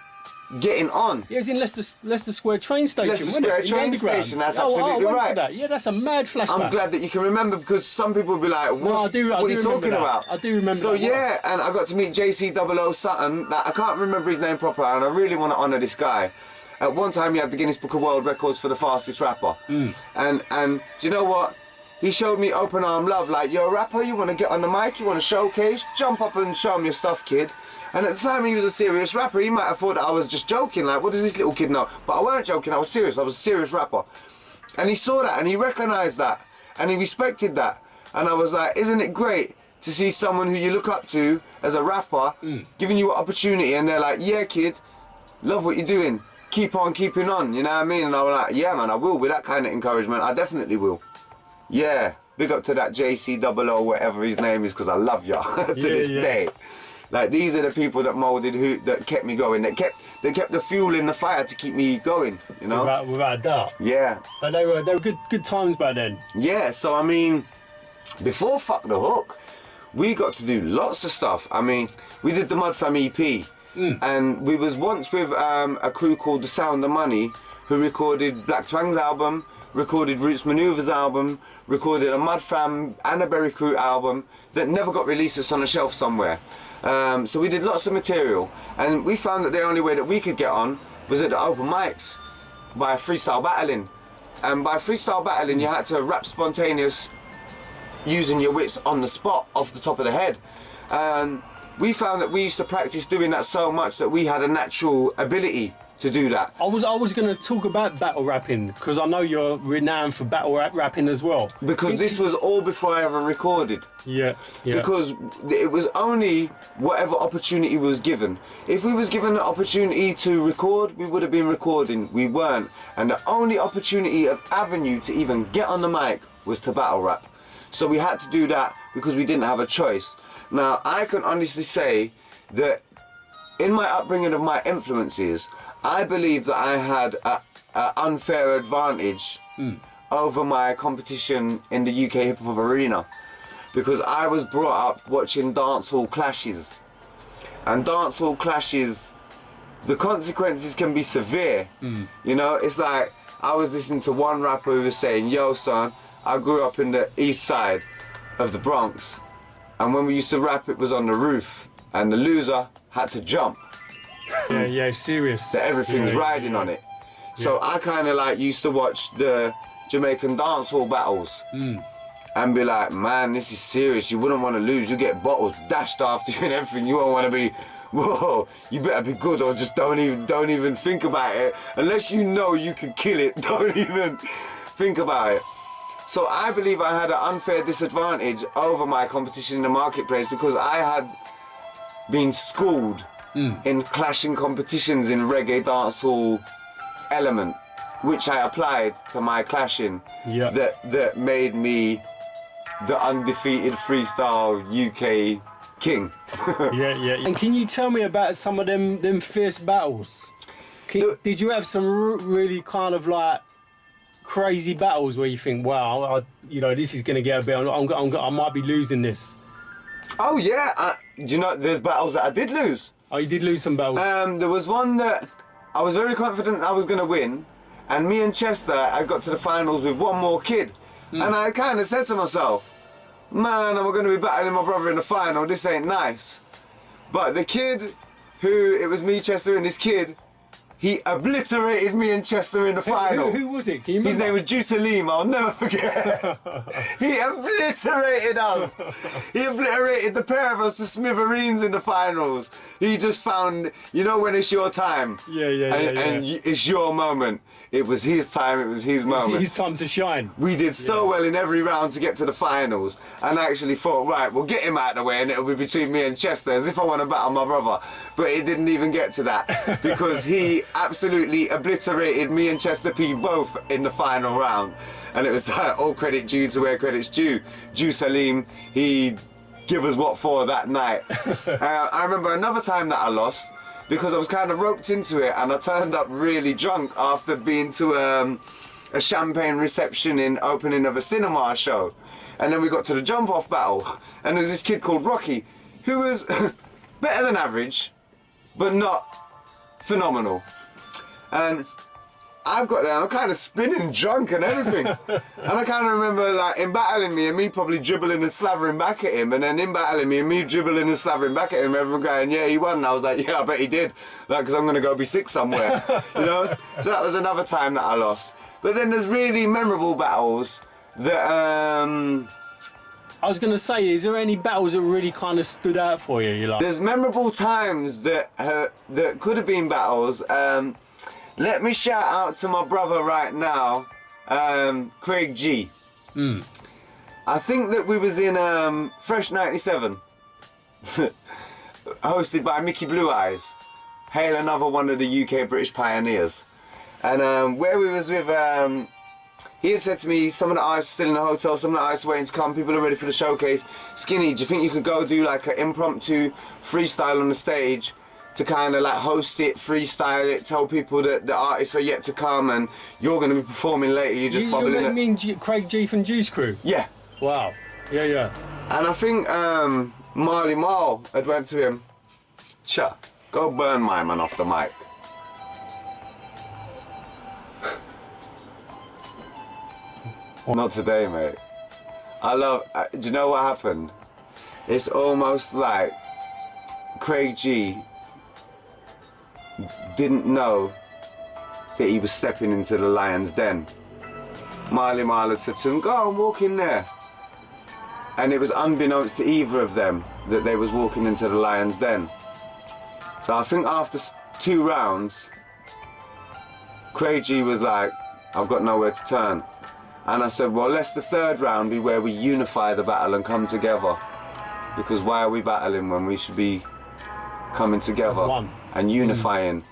getting on. Yeah, it was in Leicester Square train station, Leicester wasn't Square it? In the train underground. station, that's Oh, absolutely I went right. to that. Yeah, that's a mad flashback. I'm glad that you can remember, because some people will be like, what I are do you remember talking that. about? I do remember So that one. yeah, and I got to meet JC00 Sutton. I can't remember his name proper, and I really want to honour this guy. At one time he had the Guinness Book of World Records for the fastest rapper. And do you know what? He showed me open arm love, like, you're a rapper, you want to get on the mic, you want to showcase, jump up and show me your stuff, kid. And at the time he was a serious rapper. He might have thought that I was just joking, like, what does this little kid know? But I weren't joking, I was serious, I was a serious rapper. And he saw that and he recognised that and he respected that. And I was like, isn't it great to see someone who you look up to as a rapper giving you an opportunity, and they're like, yeah kid, love what you're doing, keep on keeping on, you know what I mean? And I was like, yeah man, I will, with that kind of encouragement, I definitely will. Yeah, big up to that JC00, whatever his name is, because I love ya to this day. Like, these are the people that moulded, that kept me going, that kept the fuel in the fire to keep me going, you know? Without a doubt. Yeah. But they were good times back then. Yeah, so I mean, before Fuck the Hook, we got to do lots of stuff. I mean, we did the Mud Fam EP, and we was once with a crew called The Sound of Money, who recorded Black Twang's album, recorded Roots Maneuvers album, recorded a Mud Fam and a Berry Crew album that never got released. It's on a shelf somewhere. So we did lots of material, and we found that the only way that we could get on was at the open mics by freestyle battling. And by freestyle battling, you had to rap spontaneous, using your wits on the spot, off the top of the head. And we found that we used to practice doing that so much that we had a natural ability to do that. I was going to talk about battle rapping, because I know you're renowned for battle rapping as well. Because this was all before I ever recorded. Yeah. Because it was only whatever opportunity was given. If we was given the opportunity to record, we would have been recording. We weren't. And the only opportunity of avenue to even get on the mic was to battle rap. So we had to do that because we didn't have a choice. Now, I can honestly say that in my upbringing of my influences, I believe that I had an unfair advantage over my competition in the UK hip hop arena, because I was brought up watching dancehall clashes, and dancehall clashes, the consequences can be severe. You know, it's like I was listening to one rapper who was saying, yo son, I grew up in the east side of the Bronx, and when we used to rap it was on the roof, and the loser had to jump. Yeah, serious. So everything's riding on it. So I kind of like used to watch the Jamaican dancehall battles and be like, man, this is serious. You wouldn't want to lose. You get bottles dashed after you and everything. You won't want to be, whoa, you better be good, or just don't even think about it. Unless you know you can kill it, don't even think about it. So I believe I had an unfair disadvantage over my competition in the marketplace, because I had been schooled in clashing competitions in reggae dancehall element, which I applied to my clashing. That made me the undefeated freestyle UK king. yeah. And can you tell me about some of them fierce battles? Did you have some really kind of like crazy battles where you think, wow, this is gonna get a bit, I might be losing this? Oh yeah, you know, there's battles that I did lose. Oh, you did lose some battles? There was one that I was very confident I was going to win, and me and Chester, I got to the finals with one more kid. And I kind of said to myself, man, I'm going to be battling my brother in the final, this ain't nice. But the kid it was me, Chester, and this kid, he obliterated me and Chester in the final. Who was it? Can you remember? His name was Juice, I'll never forget. He obliterated us. He obliterated the pair of us to smithereens in the finals. He just found, you know, when it's your time. Yeah. And it's your moment. It was his time, it was his moment. It's his time to shine. We did so well in every round to get to the finals, and I actually thought, right, we'll get him out of the way and it'll be between me and Chester, as if I want to battle my brother. But it didn't even get to that, because he absolutely obliterated me and Chester P both in the final round. And it was like, all credit due to where credit's due. Salim, he give us what for that night. I remember another time that I lost, because I was kind of roped into it, and I turned up really drunk after being to a champagne reception in opening of a cinema show. And then we got to the jump off battle, and there was this kid called Rocky, who was better than average, but not phenomenal. And I've got there, I'm kind of spinning drunk and everything. And I kind of remember like him battling me and me probably dribbling and slavering back at him, and then him battling me and me dribbling and slavering back at him, everyone going, yeah, he won. And I was like, yeah, I bet he did. Like, because I'm going to go be sick somewhere, you know? So that was another time that I lost. But then there's really memorable battles that, I was going to say, is there any battles that really kind of stood out for you? You like? There's memorable times that that could have been battles. Let me shout out to my brother right now, Craig G. I think that we was in Fresh 97, hosted by Mickey Blue Eyes. Hail, another one of the UK British pioneers. And where we was with, he had said to me, some of the artists are still in the hotel, some of the artists are waiting to come, people are ready for the showcase. Skinny, do you think you could go do like an impromptu freestyle on the stage to kind of like host it, freestyle it, tell people that the artists are yet to come and you're going to be performing later, you're just bubbling it. You mean Craig G from Juice Crew? Yeah. Wow. Yeah, yeah. And I think Marley Marl had went to him, Chuck, go burn my man off the mic. Not today, mate. Do you know what happened? It's almost like Craig G didn't know that he was stepping into the lion's den. Marley Marl said to him, go and walk in there. And it was unbeknownst to either of them that they was walking into the lion's den. So I think after 2 rounds, Craig G was like, I've got nowhere to turn. And I said, well, let's the 3rd round be where we unify the battle and come together. Because why are we battling when we should be coming together and unifying,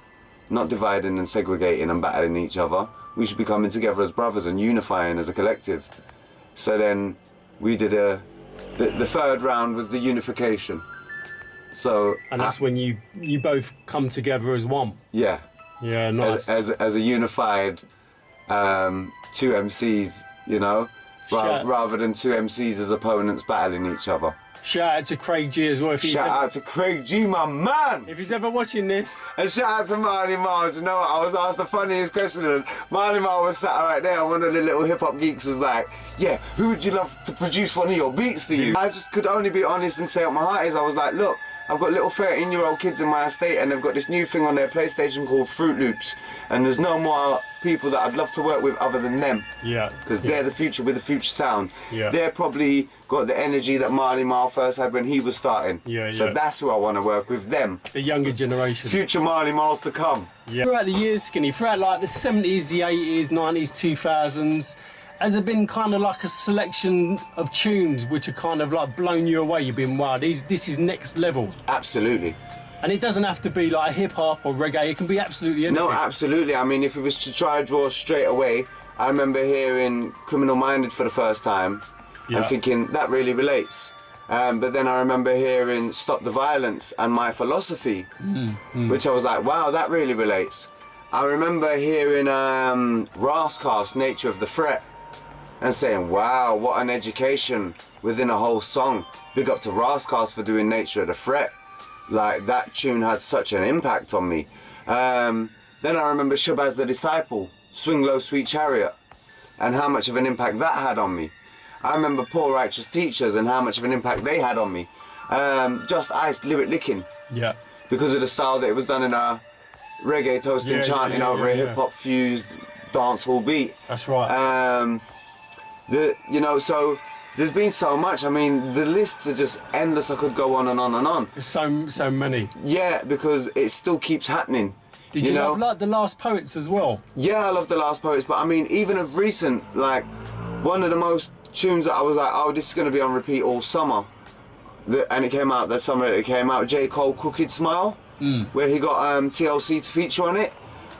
not dividing and segregating and battling each other? We should be coming together as brothers and unifying as a collective. So then we did the 3rd round was the unification. So and that's when you both come together as one. Yeah. Yeah, nice. As a unified 2 MCs, you know, rather than 2 MCs as opponents battling each other. Shout out to Craig G as well. Shout out to Craig G, my man! If he's ever watching this. And shout out to Marley Marl. Do you know what? I was asked the funniest question, and Marley Marl was sat right there, and one of the little hip-hop geeks was like, yeah, who would you love to produce one of your beats for you? I just could only be honest and say what my heart is. I was like, look, I've got little 13-year-old kids in my estate and they've got this new thing on their PlayStation called Fruit Loops, and there's no more people that I'd love to work with other than them. Yeah. Because they're the future with the future sound. Yeah. They're probably got the energy that Marley Marl first had when he was starting. Yeah, so that's who I want to work with, them. The younger generation. Future Marley Marls to come. Yeah. Throughout the years, Skinny, throughout like the 70s, the 80s, 90s, 2000s, has there been kind of like a selection of tunes which are kind of like blown you away? You've been, wow, this is next level. Absolutely. And it doesn't have to be like hip hop or reggae, it can be absolutely anything. No, absolutely. I mean, if it was to try to draw straight away, I remember hearing Criminal Minded for the first time and thinking, that really relates. But then I remember hearing Stop the Violence and My Philosophy, which I was like, wow, that really relates. I remember hearing Rascal's Nature of the Threat and saying, wow, what an education within a whole song. Big up to Rascal's for doing Nature of the Threat. Like, that tune had such an impact on me. Then I remember Shabazz the Disciple, Swing Low Sweet Chariot, and how much of an impact that had on me. I remember Poor Righteous Teachers and how much of an impact they had on me. Just Ice, Lyric Licking. Yeah. Because of the style that it was done in a reggae toasting chanting over a hip-hop fused dancehall beat. That's right. You know, so there's been so much. I mean, the lists are just endless. I could go on and on and on. There's so many. Yeah, because it still keeps happening. Did you love like The Last Poets as well? Yeah, I love The Last Poets, but I mean, even of recent, like, one of the most tunes that I was like, oh, this is going to be on repeat all summer. And it came out that summer. It came out J. Cole, Crooked Smile, where he got TLC to feature on it.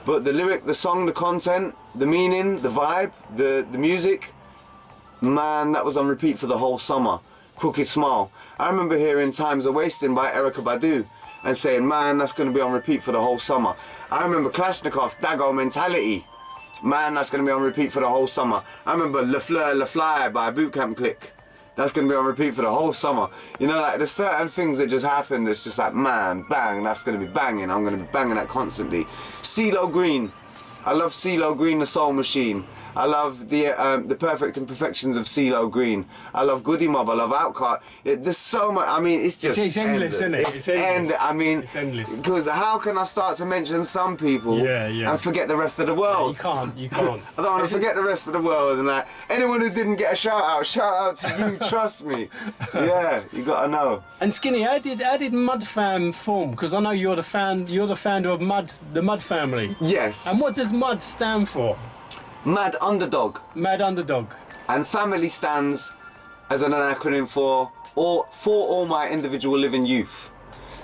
But the lyric, the song, the content, the meaning, the vibe, the music, man, that was on repeat for the whole summer. Crooked Smile. I remember hearing Times Are Wasting by Erykah Badu and saying, man, that's going to be on repeat for the whole summer. I remember Kalashnikov, Dago Mentality. Man, that's going to be on repeat for the whole summer. I remember Le Fleur, Le Fly by Bootcamp Click. that's going to be on repeat for the whole summer. You know, like there's certain things that just happen that's just like, man, bang, that's going to be banging. I'm going to be banging that constantly. CeeLo Green. I love CeeLo Green, the Soul Machine. I love the Perfect Imperfections of CeeLo Green. I love Goody Mob. I love Outcast. There's so much. I mean, it's just it's endless, isn't it? It's endless. I mean, it's endless. Because how can I start to mention some people and forget the rest of the world? You can't. I don't want to forget the rest of the world. And like anyone who didn't get a shout out to you. Trust me. Yeah, you gotta know. And Skinny, how did Mud Fam form? Because I know you're the founder of the Mud Family. Yes. And what does Mud stand for? Mad Underdog. Mad Underdog. And family stands as an acronym for all my individual living youth.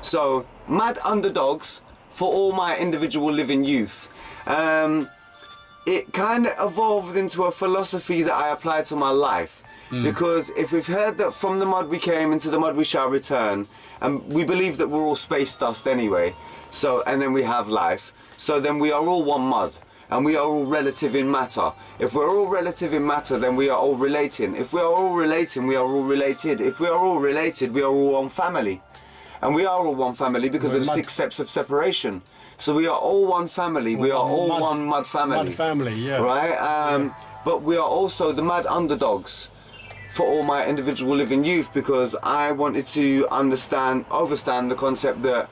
So Mad Underdogs for all my individual living youth. It kind of evolved into a philosophy that I applied to my life. Because if we've heard that from the mud we came, into the mud we shall return, and we believe that we're all space dust anyway, so, and then we have life, so then we are all one mud. And we are all relative in matter. If we're all relative in matter, then we are all relating. If we are all relating, we are all related. If we are all related, we are all one family. And we are all one family because of the 6 steps of separation. So we are all one family. We are all one mud family. Mud family, yeah. Right? But we are also the mad underdogs for all my individual living youth, because I wanted to overstand the concept that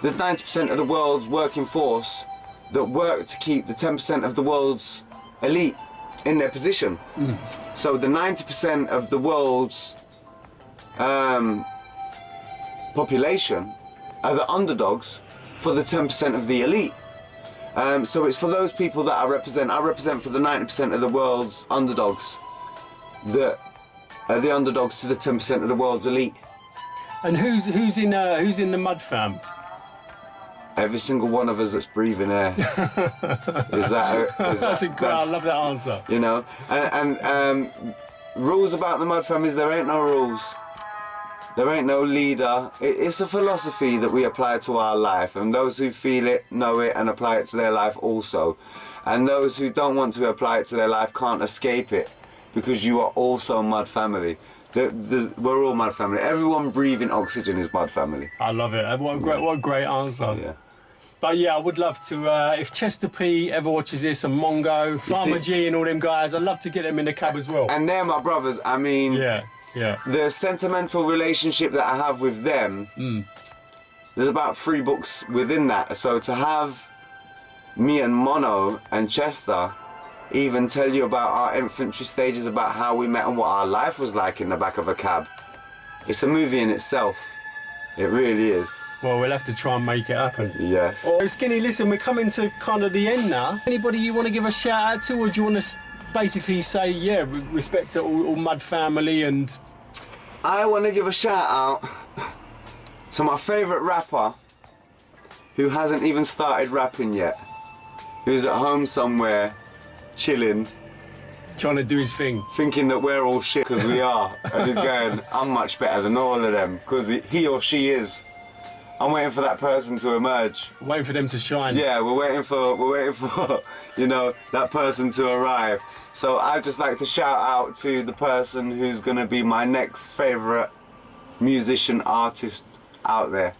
there's 90% of the world's working force that work to keep the 10% of the world's elite in their position. So the 90% of the world's population are the underdogs for the 10% of the elite. So it's for those people that I represent. I represent for the 90% of the world's underdogs that are the underdogs to the 10% of the world's elite. And who's in the Mud Fam? Every single one of us that's breathing air. That's a great. I love that answer. You know, and rules about the Mud Fam is there ain't no rules. There ain't no leader. It's a philosophy that we apply to our life, and those who feel it, know it, and apply it to their life also. And those who don't want to apply it to their life can't escape it, because you are also Mud Family. We're all Mud Family. Everyone breathing oxygen is Mud Family. I love it. What a great answer. Yeah. But yeah, I would love to, if Chester P ever watches this, and Mongo, Farmer G and all them guys, I'd love to get them in the cab as well. And they're my brothers. I mean, yeah. The sentimental relationship that I have with them, there's about 3 books within that. So to have me and Mono and Chester even tell you about our infantry stages, about how we met and what our life was like in the back of a cab, it's a movie in itself. It really is. Well, we'll have to try and make it happen. Yes. Oh, Skinny, listen, we're coming to kind of the end now. Anybody you want to give a shout out to, or do you want to basically say, yeah, respect to all Mud Family? And I want to give a shout out to my favourite rapper who hasn't even started rapping yet, who's at home somewhere, chilling, trying to do his thing, thinking that we're all shit, because we are, and he's going, I'm much better than all of them, because he or she is. I'm waiting for that person to emerge. Waiting for them to shine. Yeah, we're waiting for you know, that person to arrive. So I'd just like to shout out to the person who's gonna be my next favourite musician artist out there.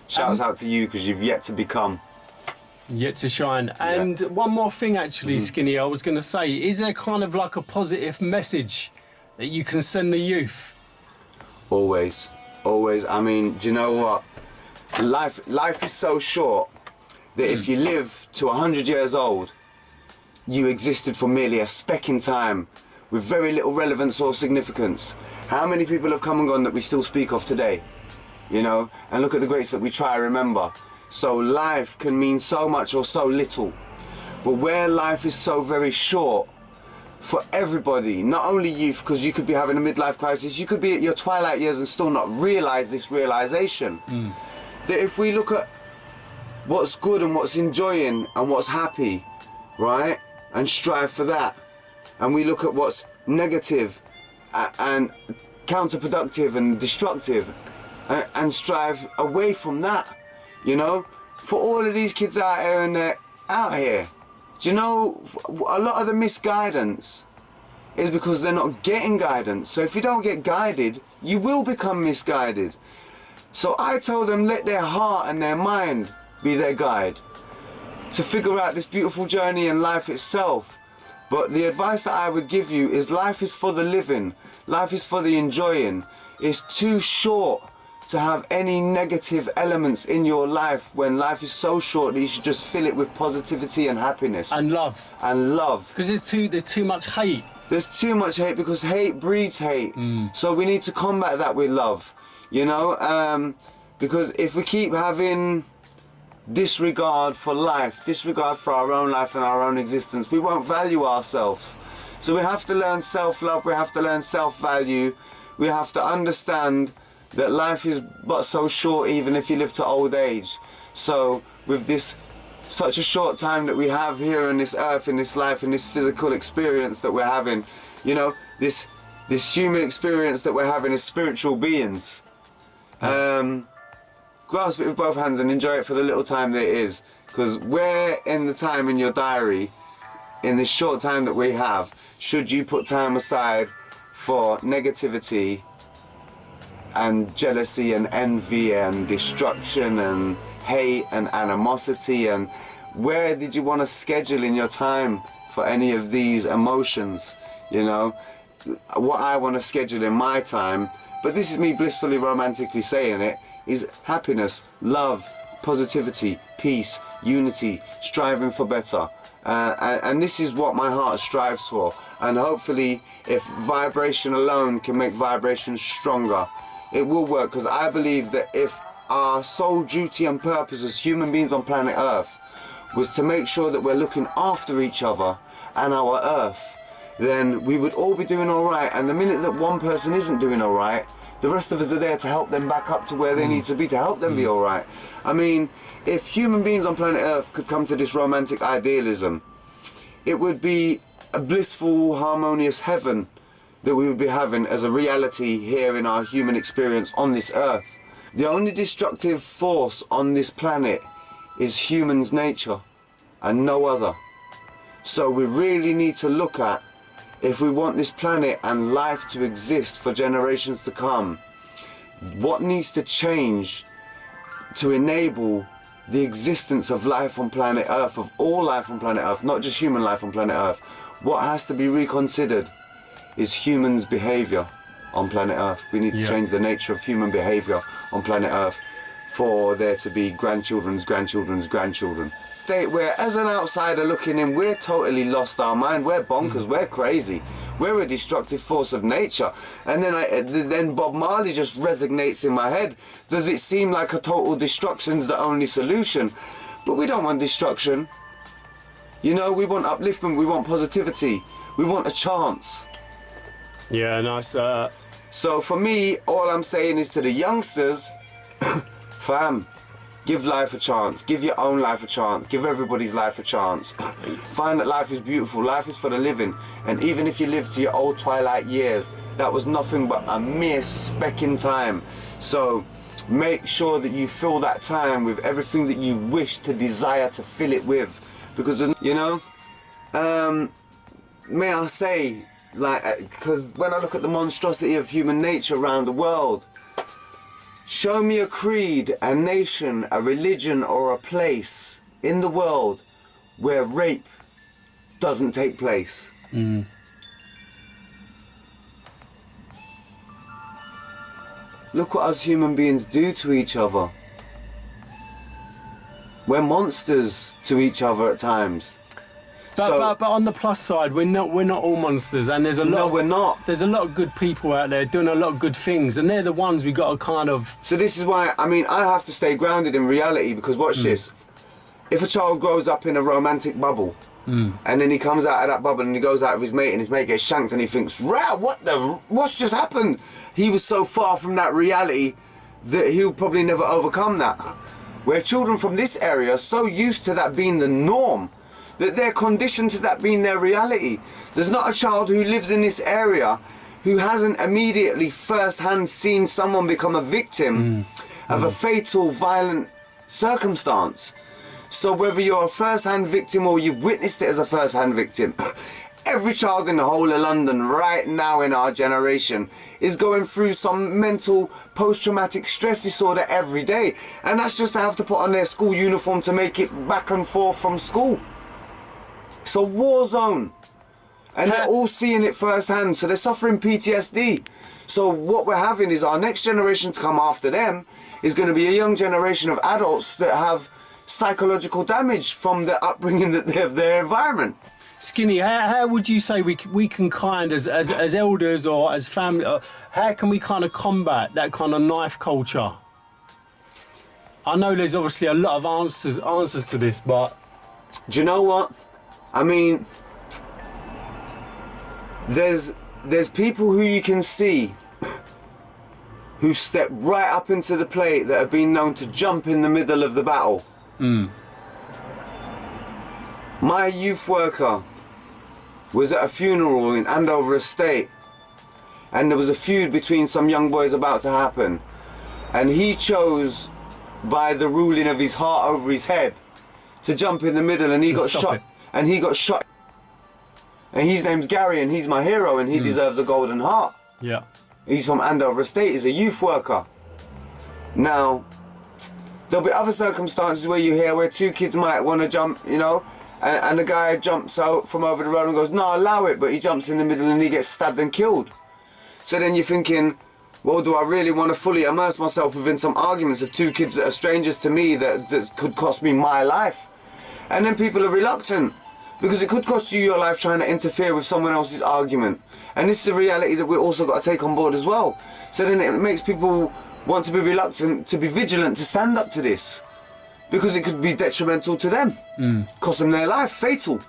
Shouts out to you, because you've yet to become. Yet to shine. And one more thing actually, Skinny, I was going to say, is there kind of like a positive message that you can send the youth? Always. I mean, do you know what? Life is so short that if you live to 100 years old, you existed for merely a speck in time with very little relevance or significance. How many people have come and gone that we still speak of today? You know, and look at the greats that we try to remember. So life can mean so much or so little. But where life is so very short, for everybody, not only youth, because you could be having a midlife crisis, you could be at your twilight years and still not realize this realization. That if we look at what's good and what's enjoying and what's happy, right, and strive for that, and we look at what's negative and counterproductive and destructive, and strive away from that, you know, for all of these kids out here and they're out here, do you know, a lot of the misguidance is because they're not getting guidance. So if you don't get guided, you will become misguided. So I tell them, let their heart and their mind be their guide to figure out this beautiful journey in life itself. But the advice that I would give you is life is for the living, life is for the enjoying. It's too short to have any negative elements in your life when life is so short that you should just fill it with positivity and happiness. And love. And love. Because there's too much hate. There's too much hate because hate breeds hate. So we need to combat that with love, you know? Because if we keep having disregard for life, disregard for our own life and our own existence, we won't value ourselves. So we have to learn self-love, we have to learn self-value, we have to understand that life is but so short even if you live to old age. So with this such a short time that we have here on this earth, in this life, in this physical experience that we're having, you know, this human experience that we're having as spiritual beings, grasp it with both hands and enjoy it for the little time that it is. Because where in the time in your diary, in this short time that we have, should you put time aside for negativity and jealousy and envy and destruction and hate and animosity? And where did you want to schedule in your time for any of these emotions? You know, what I want to schedule in my time, but this is me blissfully romantically saying it, is happiness, love, positivity, peace, unity, striving for better. And this is what my heart strives for. And hopefully, if vibration alone can make vibration stronger, it will work. Because I believe that if our sole duty and purpose as human beings on planet Earth was to make sure that we're looking after each other and our Earth, then we would all be doing all right. And the minute that one person isn't doing all right, the rest of us are there to help them back up to where they need to be, to help them be all right. I mean, if human beings on planet Earth could come to this romantic idealism, it would be a blissful, harmonious heaven that we would be having as a reality here in our human experience on this Earth. The only destructive force on this planet is human's nature and no other. So we really need to look at, if we want this planet and life to exist for generations to come, what needs to change to enable the existence of life on planet Earth, of all life on planet Earth, not just human life on planet Earth. What has to be reconsidered is humans' behavior on planet Earth. We need to change the nature of human behavior on planet Earth for there to be grandchildren's grandchildren's grandchildren. Where as an outsider looking in, we're totally lost our mind, we're bonkers, we're crazy, we're a destructive force of nature. And then Bob Marley just resonates in my head. Does it seem like a total destruction's the only solution? But we don't want destruction. You know, we want upliftment, we want positivity, we want a chance. Yeah, nice. So for me, all I'm saying is to the youngsters, fam, give life a chance, give your own life a chance, give everybody's life a chance. Find that life is beautiful, life is for the living. And even if you live to your old twilight years, that was nothing but a mere speck in time. So make sure that you fill that time with everything that you wish to desire to fill it with. Because, you know, may I say, like, because when I look at the monstrosity of human nature around the world, show me a creed, a nation, a religion, or a place in the world where rape doesn't take place. Look what us human beings do to each other. We're monsters to each other at times. But on the plus side, we're not all monsters, and there's a lot. No, we're not. There's a lot of good people out there doing a lot of good things, and they're the ones we got to kind of. So this is why, I mean, I have to stay grounded in reality, because watch this. If a child grows up in a romantic bubble, and then he comes out of that bubble and he goes out with his mate and his mate gets shanked and he thinks, "Wow, what's just happened?" He was so far from that reality that he'll probably never overcome that. Where children from this area are so used to that being the norm, that they're conditioned to that being their reality. There's not a child who lives in this area who hasn't immediately first-hand seen someone become a victim of a fatal, violent circumstance. So whether you're a first-hand victim or you've witnessed it as a first-hand victim, every child in the whole of London right now in our generation is going through some mental post-traumatic stress disorder every day. And that's just to have to put on their school uniform to make it back and forth from school. It's a war zone. And they're all seeing it firsthand, so they're suffering PTSD. So what we're having is our next generation to come after them is going to be a young generation of adults that have psychological damage from the upbringing that they have their environment. Skinny, how would you say we can kind as elders or as family, how can we kind of combat that kind of knife culture? I know there's obviously a lot of answers to this, but... Do you know what? I mean, there's people who you can see who step right up into the plate that have been known to jump in the middle of the battle. My youth worker was at a funeral in Andover Estate, and there was a feud between some young boys about to happen, and he chose, by the ruling of his heart over his head, to jump in the middle, and he got shot. And he got shot. And his name's Gary, and he's my hero, and he deserves a golden heart. Yeah. He's from Andover Estate. He's a youth worker. Now, there'll be other circumstances where you hear where two kids might want to jump, you know, and the guy jumps out from over the road and goes, no, allow it, but he jumps in the middle and he gets stabbed and killed. So then you're thinking, well, do I really want to fully immerse myself within some arguments of two kids that are strangers to me that could cost me my life? And then people are reluctant because it could cost you your life trying to interfere with someone else's argument. And this is the reality that we've also got to take on board as well. So then it makes people want to be reluctant, to be vigilant, to stand up to this, because it could be detrimental to them, cost them their life, fatal.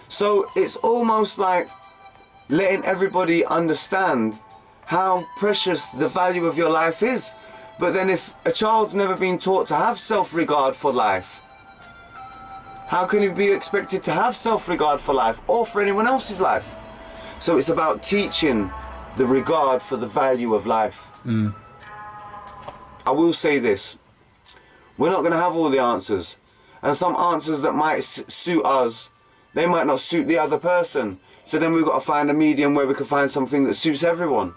So it's almost like letting everybody understand how precious the value of your life is. But then if a child's never been taught to have self-regard for life, how can he be expected to have self-regard for life or for anyone else's life? So it's about teaching the regard for the value of life. I will say this. We're not going to have all the answers. And some answers that might suit us, they might not suit the other person. So then we've got to find a medium where we can find something that suits everyone.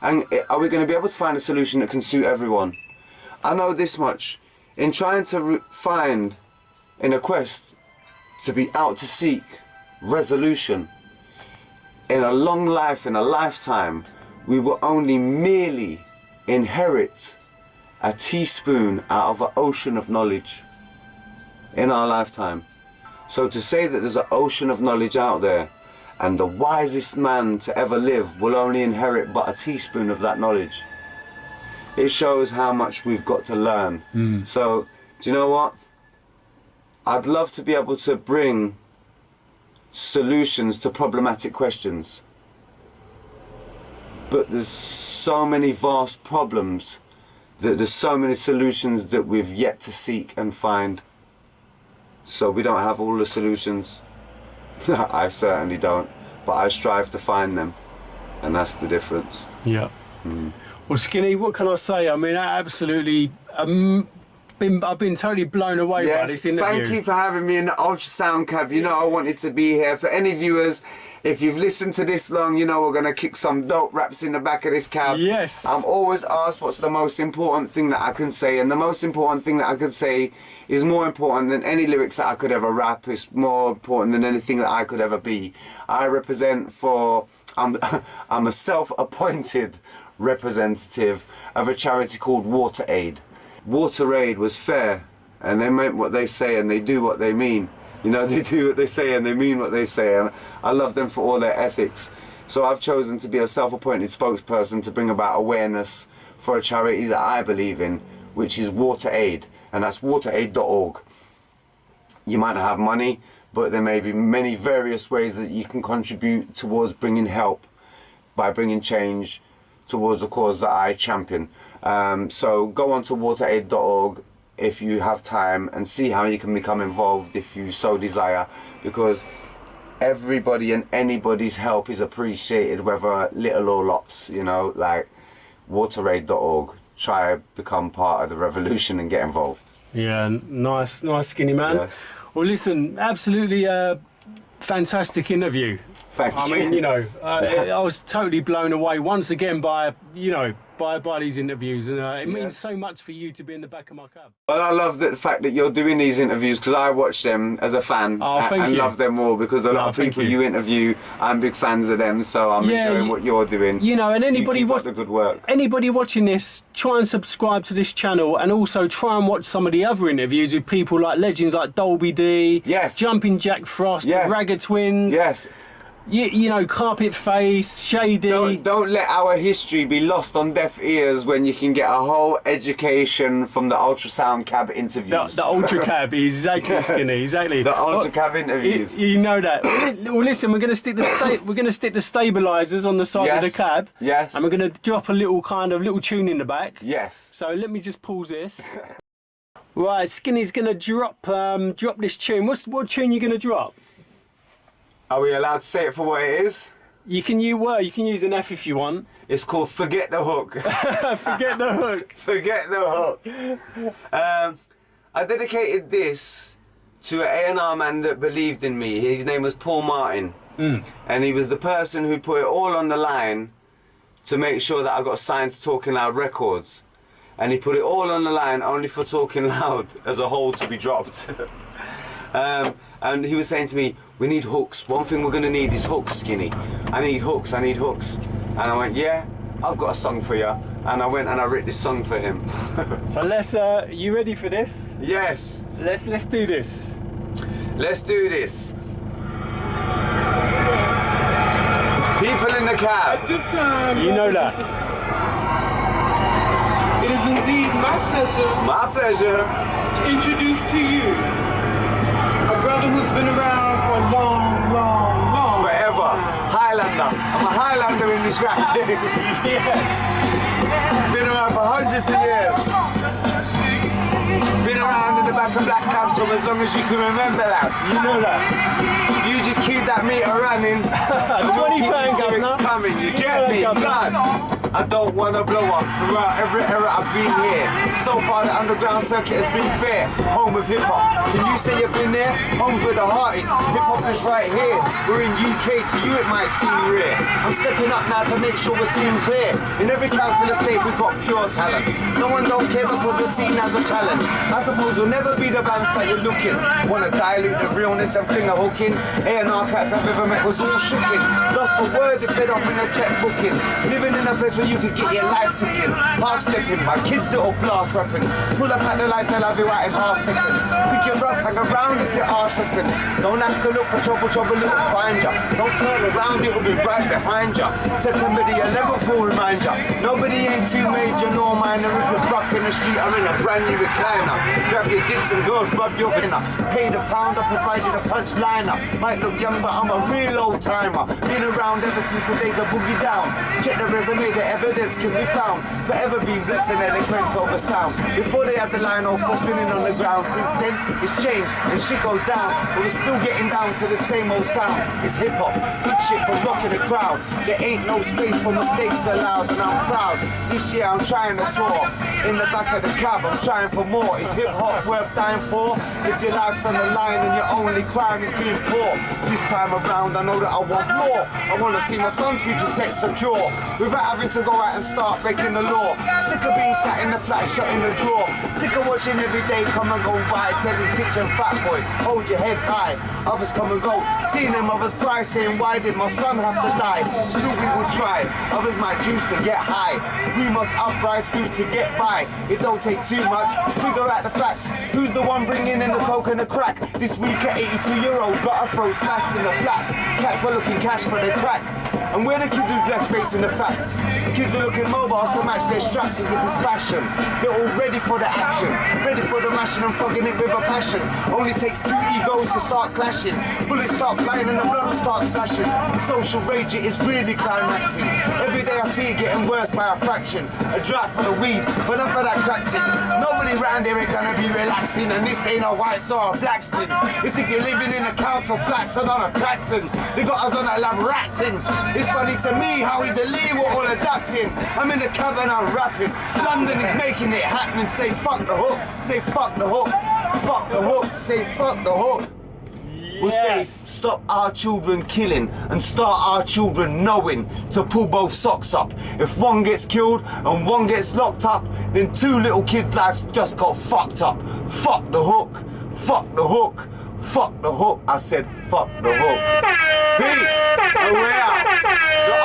And are we going to be able to find a solution that can suit everyone? I know this much. In trying to find, in a quest to be out to seek resolution, in a long life, in a lifetime, we will only merely inherit a teaspoon out of an ocean of knowledge in our lifetime. So to say that there's an ocean of knowledge out there and the wisest man to ever live will only inherit but a teaspoon of that knowledge, it shows how much we've got to learn. So, do you know what? I'd love to be able to bring solutions to problematic questions, but there's so many vast problems that there's so many solutions that we've yet to seek and find. So we don't have all the solutions. I certainly don't, but I strive to find them, and that's the difference. Yeah. Well, Skinny, what can I say? I mean, absolutely, I've been totally blown away by this interview. Thank you for having me in the ultrasound cab. You know I wanted to be here. For any viewers, if you've listened to this long, you know we're going to kick some dope raps in the back of this cab. Yes. I'm always asked what's the most important thing that I can say, and the most important thing that I could say is more important than any lyrics that I could ever rap. It's more important than anything that I could ever be. I represent for... I'm a self-appointed representative of a charity called Water Aid. Water Aid was fair, and they meant what they say and they do what they mean. You know, they do what they say and they mean what they say, and I love them for all their ethics. So I've chosen to be a self-appointed spokesperson to bring about awareness for a charity that I believe in, which is Water Aid, and that's wateraid.org. You might not have money, but there may be many various ways that you can contribute towards bringing help by bringing change towards a cause that I champion. So go on to wateraid.org if you have time and see how you can become involved if you so desire, because everybody and anybody's help is appreciated, whether little or lots, you know, like wateraid.org. Try become part of the revolution and get involved. Yeah, nice Skinny Man. Yes. Well, listen, absolutely fantastic interview. Thank you. I mean, you know, I was totally blown away once again by, you know, by these interviews, and it means so much for you to be in the back of my cab. Well, I love the fact that you're doing these interviews because I watch them as a fan and love them all because a lot of people you interview, I'm big fans of them, so I'm enjoying what you're doing. You know, and anybody the good work. Anybody watching this, try and subscribe to this channel, and also try and watch some of the other interviews with people like legends like Dolby D, Jumping Jack Frost, the Ragged Twins. Yes. You know, Carpet Face, Shady. Don't let our history be lost on deaf ears when you can get a whole education from the ultrasound cab interviews. The ultra cab, exactly, Skinny, exactly. The ultra cab interviews. You know that. Well, listen, we're going to stick the stabilizers on the side of the cab. Yes. And we're going to drop a little tune in the back. Yes. So let me just pause this. Right, Skinny's going to drop this tune. What tune you going to drop? Are we allowed to say it for what it is? You can use an F if you want. It's called Forget the Hook. Forget the Hook. Forget the Hook. I dedicated this to an A&R man that believed in me. His name was Paul Martin. And he was the person who put it all on the line to make sure that I got signed to Talking Loud Records. And he put it all on the line only for Talking Loud as a whole to be dropped. And he was saying to me, we need hooks. One thing we're going to need is hooks, Skinny. I need hooks. And I went, yeah, I've got a song for you. And I went and I wrote this song for him. So let's, you ready for this? Yes. Let's do this. Let's do this. People in the cab. At this time, you know that. It is indeed my pleasure. It's my pleasure to introduce to you a brother who's been around for a long forever. Highlander. I'm a Highlander in this rap team. Yes. Been around for hundreds of years. Been around in the back of black cabs from as long as you can remember that. You know that. You just keep that meter running. £20 coming. You get me? Blood. I don't want to blow up. Throughout every era I've been here. So far the underground circuit has been fair. Home of hip-hop. Can you say you've been there? Home's where the heart is. Hip-hop is right here. We're in UK. To you it might seem rare. I'm stepping up now to make sure we're seen clear. In every council estate we've got pure talent. No one don't care because we're seen as a challenge. I suppose we'll never be the balance that you're looking. Wanna dilute the realness and finger hooking. A&R cats I've ever met was all shooking. Lost for words if they don't bring a check booking. Living in a place where you could get your life taken. Half stepping, my kids little blast weapons. Pull up at the lights, they'll have you out in half seconds. Think you're rough, hang around if your arse reckons. Don't have to look for trouble, it'll find ya. Don't turn around, it'll be right behind ya. September the 11th will remind ya. Nobody ain't too major nor minor. If you're broke in the street or in a brand new recliner. Grab your dicks and girls, rub your winner. Pay the pound, I provide you the punchliner. Might look young, but I'm a real old timer. Been around ever since the days of Boogie Down. Check the resume, the evidence can be found. Forever been blessed in eloquence over sound. Before they had the line off for spinning on the ground. Since then, it's changed and shit goes down. But we're still getting down to the same old sound. It's hip-hop, good shit for rocking the crowd. There ain't no space for mistakes allowed, and I'm proud. This year I'm trying to tour. In the back of the cab, I'm trying for more. Is hip-hop worth dying for? If your life's on the line and your only crime is being poor. This time around, I know that I want more. I want to see my son's future set secure without having to go out and start breaking the law. Sick of being sat in the flat, shut in the drawer. Sick of watching every day come and go by, telling Titch and Fat Boy, hold your head high. Others come and go, seeing them others cry, saying why did my son have to die? Still we will try, others might choose to get high. We must uprise food to get by. It don't take too much, figure out the facts. Who's the one bringing in the coke and the crack? This week at 82-year-old got a throat slashed in the flats. Cats were looking cash for the crack. And we're the kids who's left facing the facts. Kids are looking mobiles to match their straps as if it's fashion. They're all ready for the action, ready for the mashing and fucking it with a passion. Only takes two egos to start clashing. Bullets start flying and the blood will start splashing. Social rage, it is really climaxing. Every day I see it getting worse by a fraction. A drought for the weed, but not for that crack tin. Nobody round here ain't gonna be relaxing, and this ain't a white or a black tin. It's if you're living in a council flats and on a Clacton. They got us on a lab ratting. It's funny to me how easily we're all adapting. I'm in the cab and I'm rapping. London is making it happen. Say fuck the hook. Say fuck the hook. Fuck the hook. Say fuck the hook. will say, Yes. stop our children killing and start our children knowing to pull both socks up. If one gets killed and one gets locked up, then 2 little kids' lives just got fucked up. Fuck the hook, fuck the hook, fuck the hook. I said fuck the hook. Peace, and we're out. The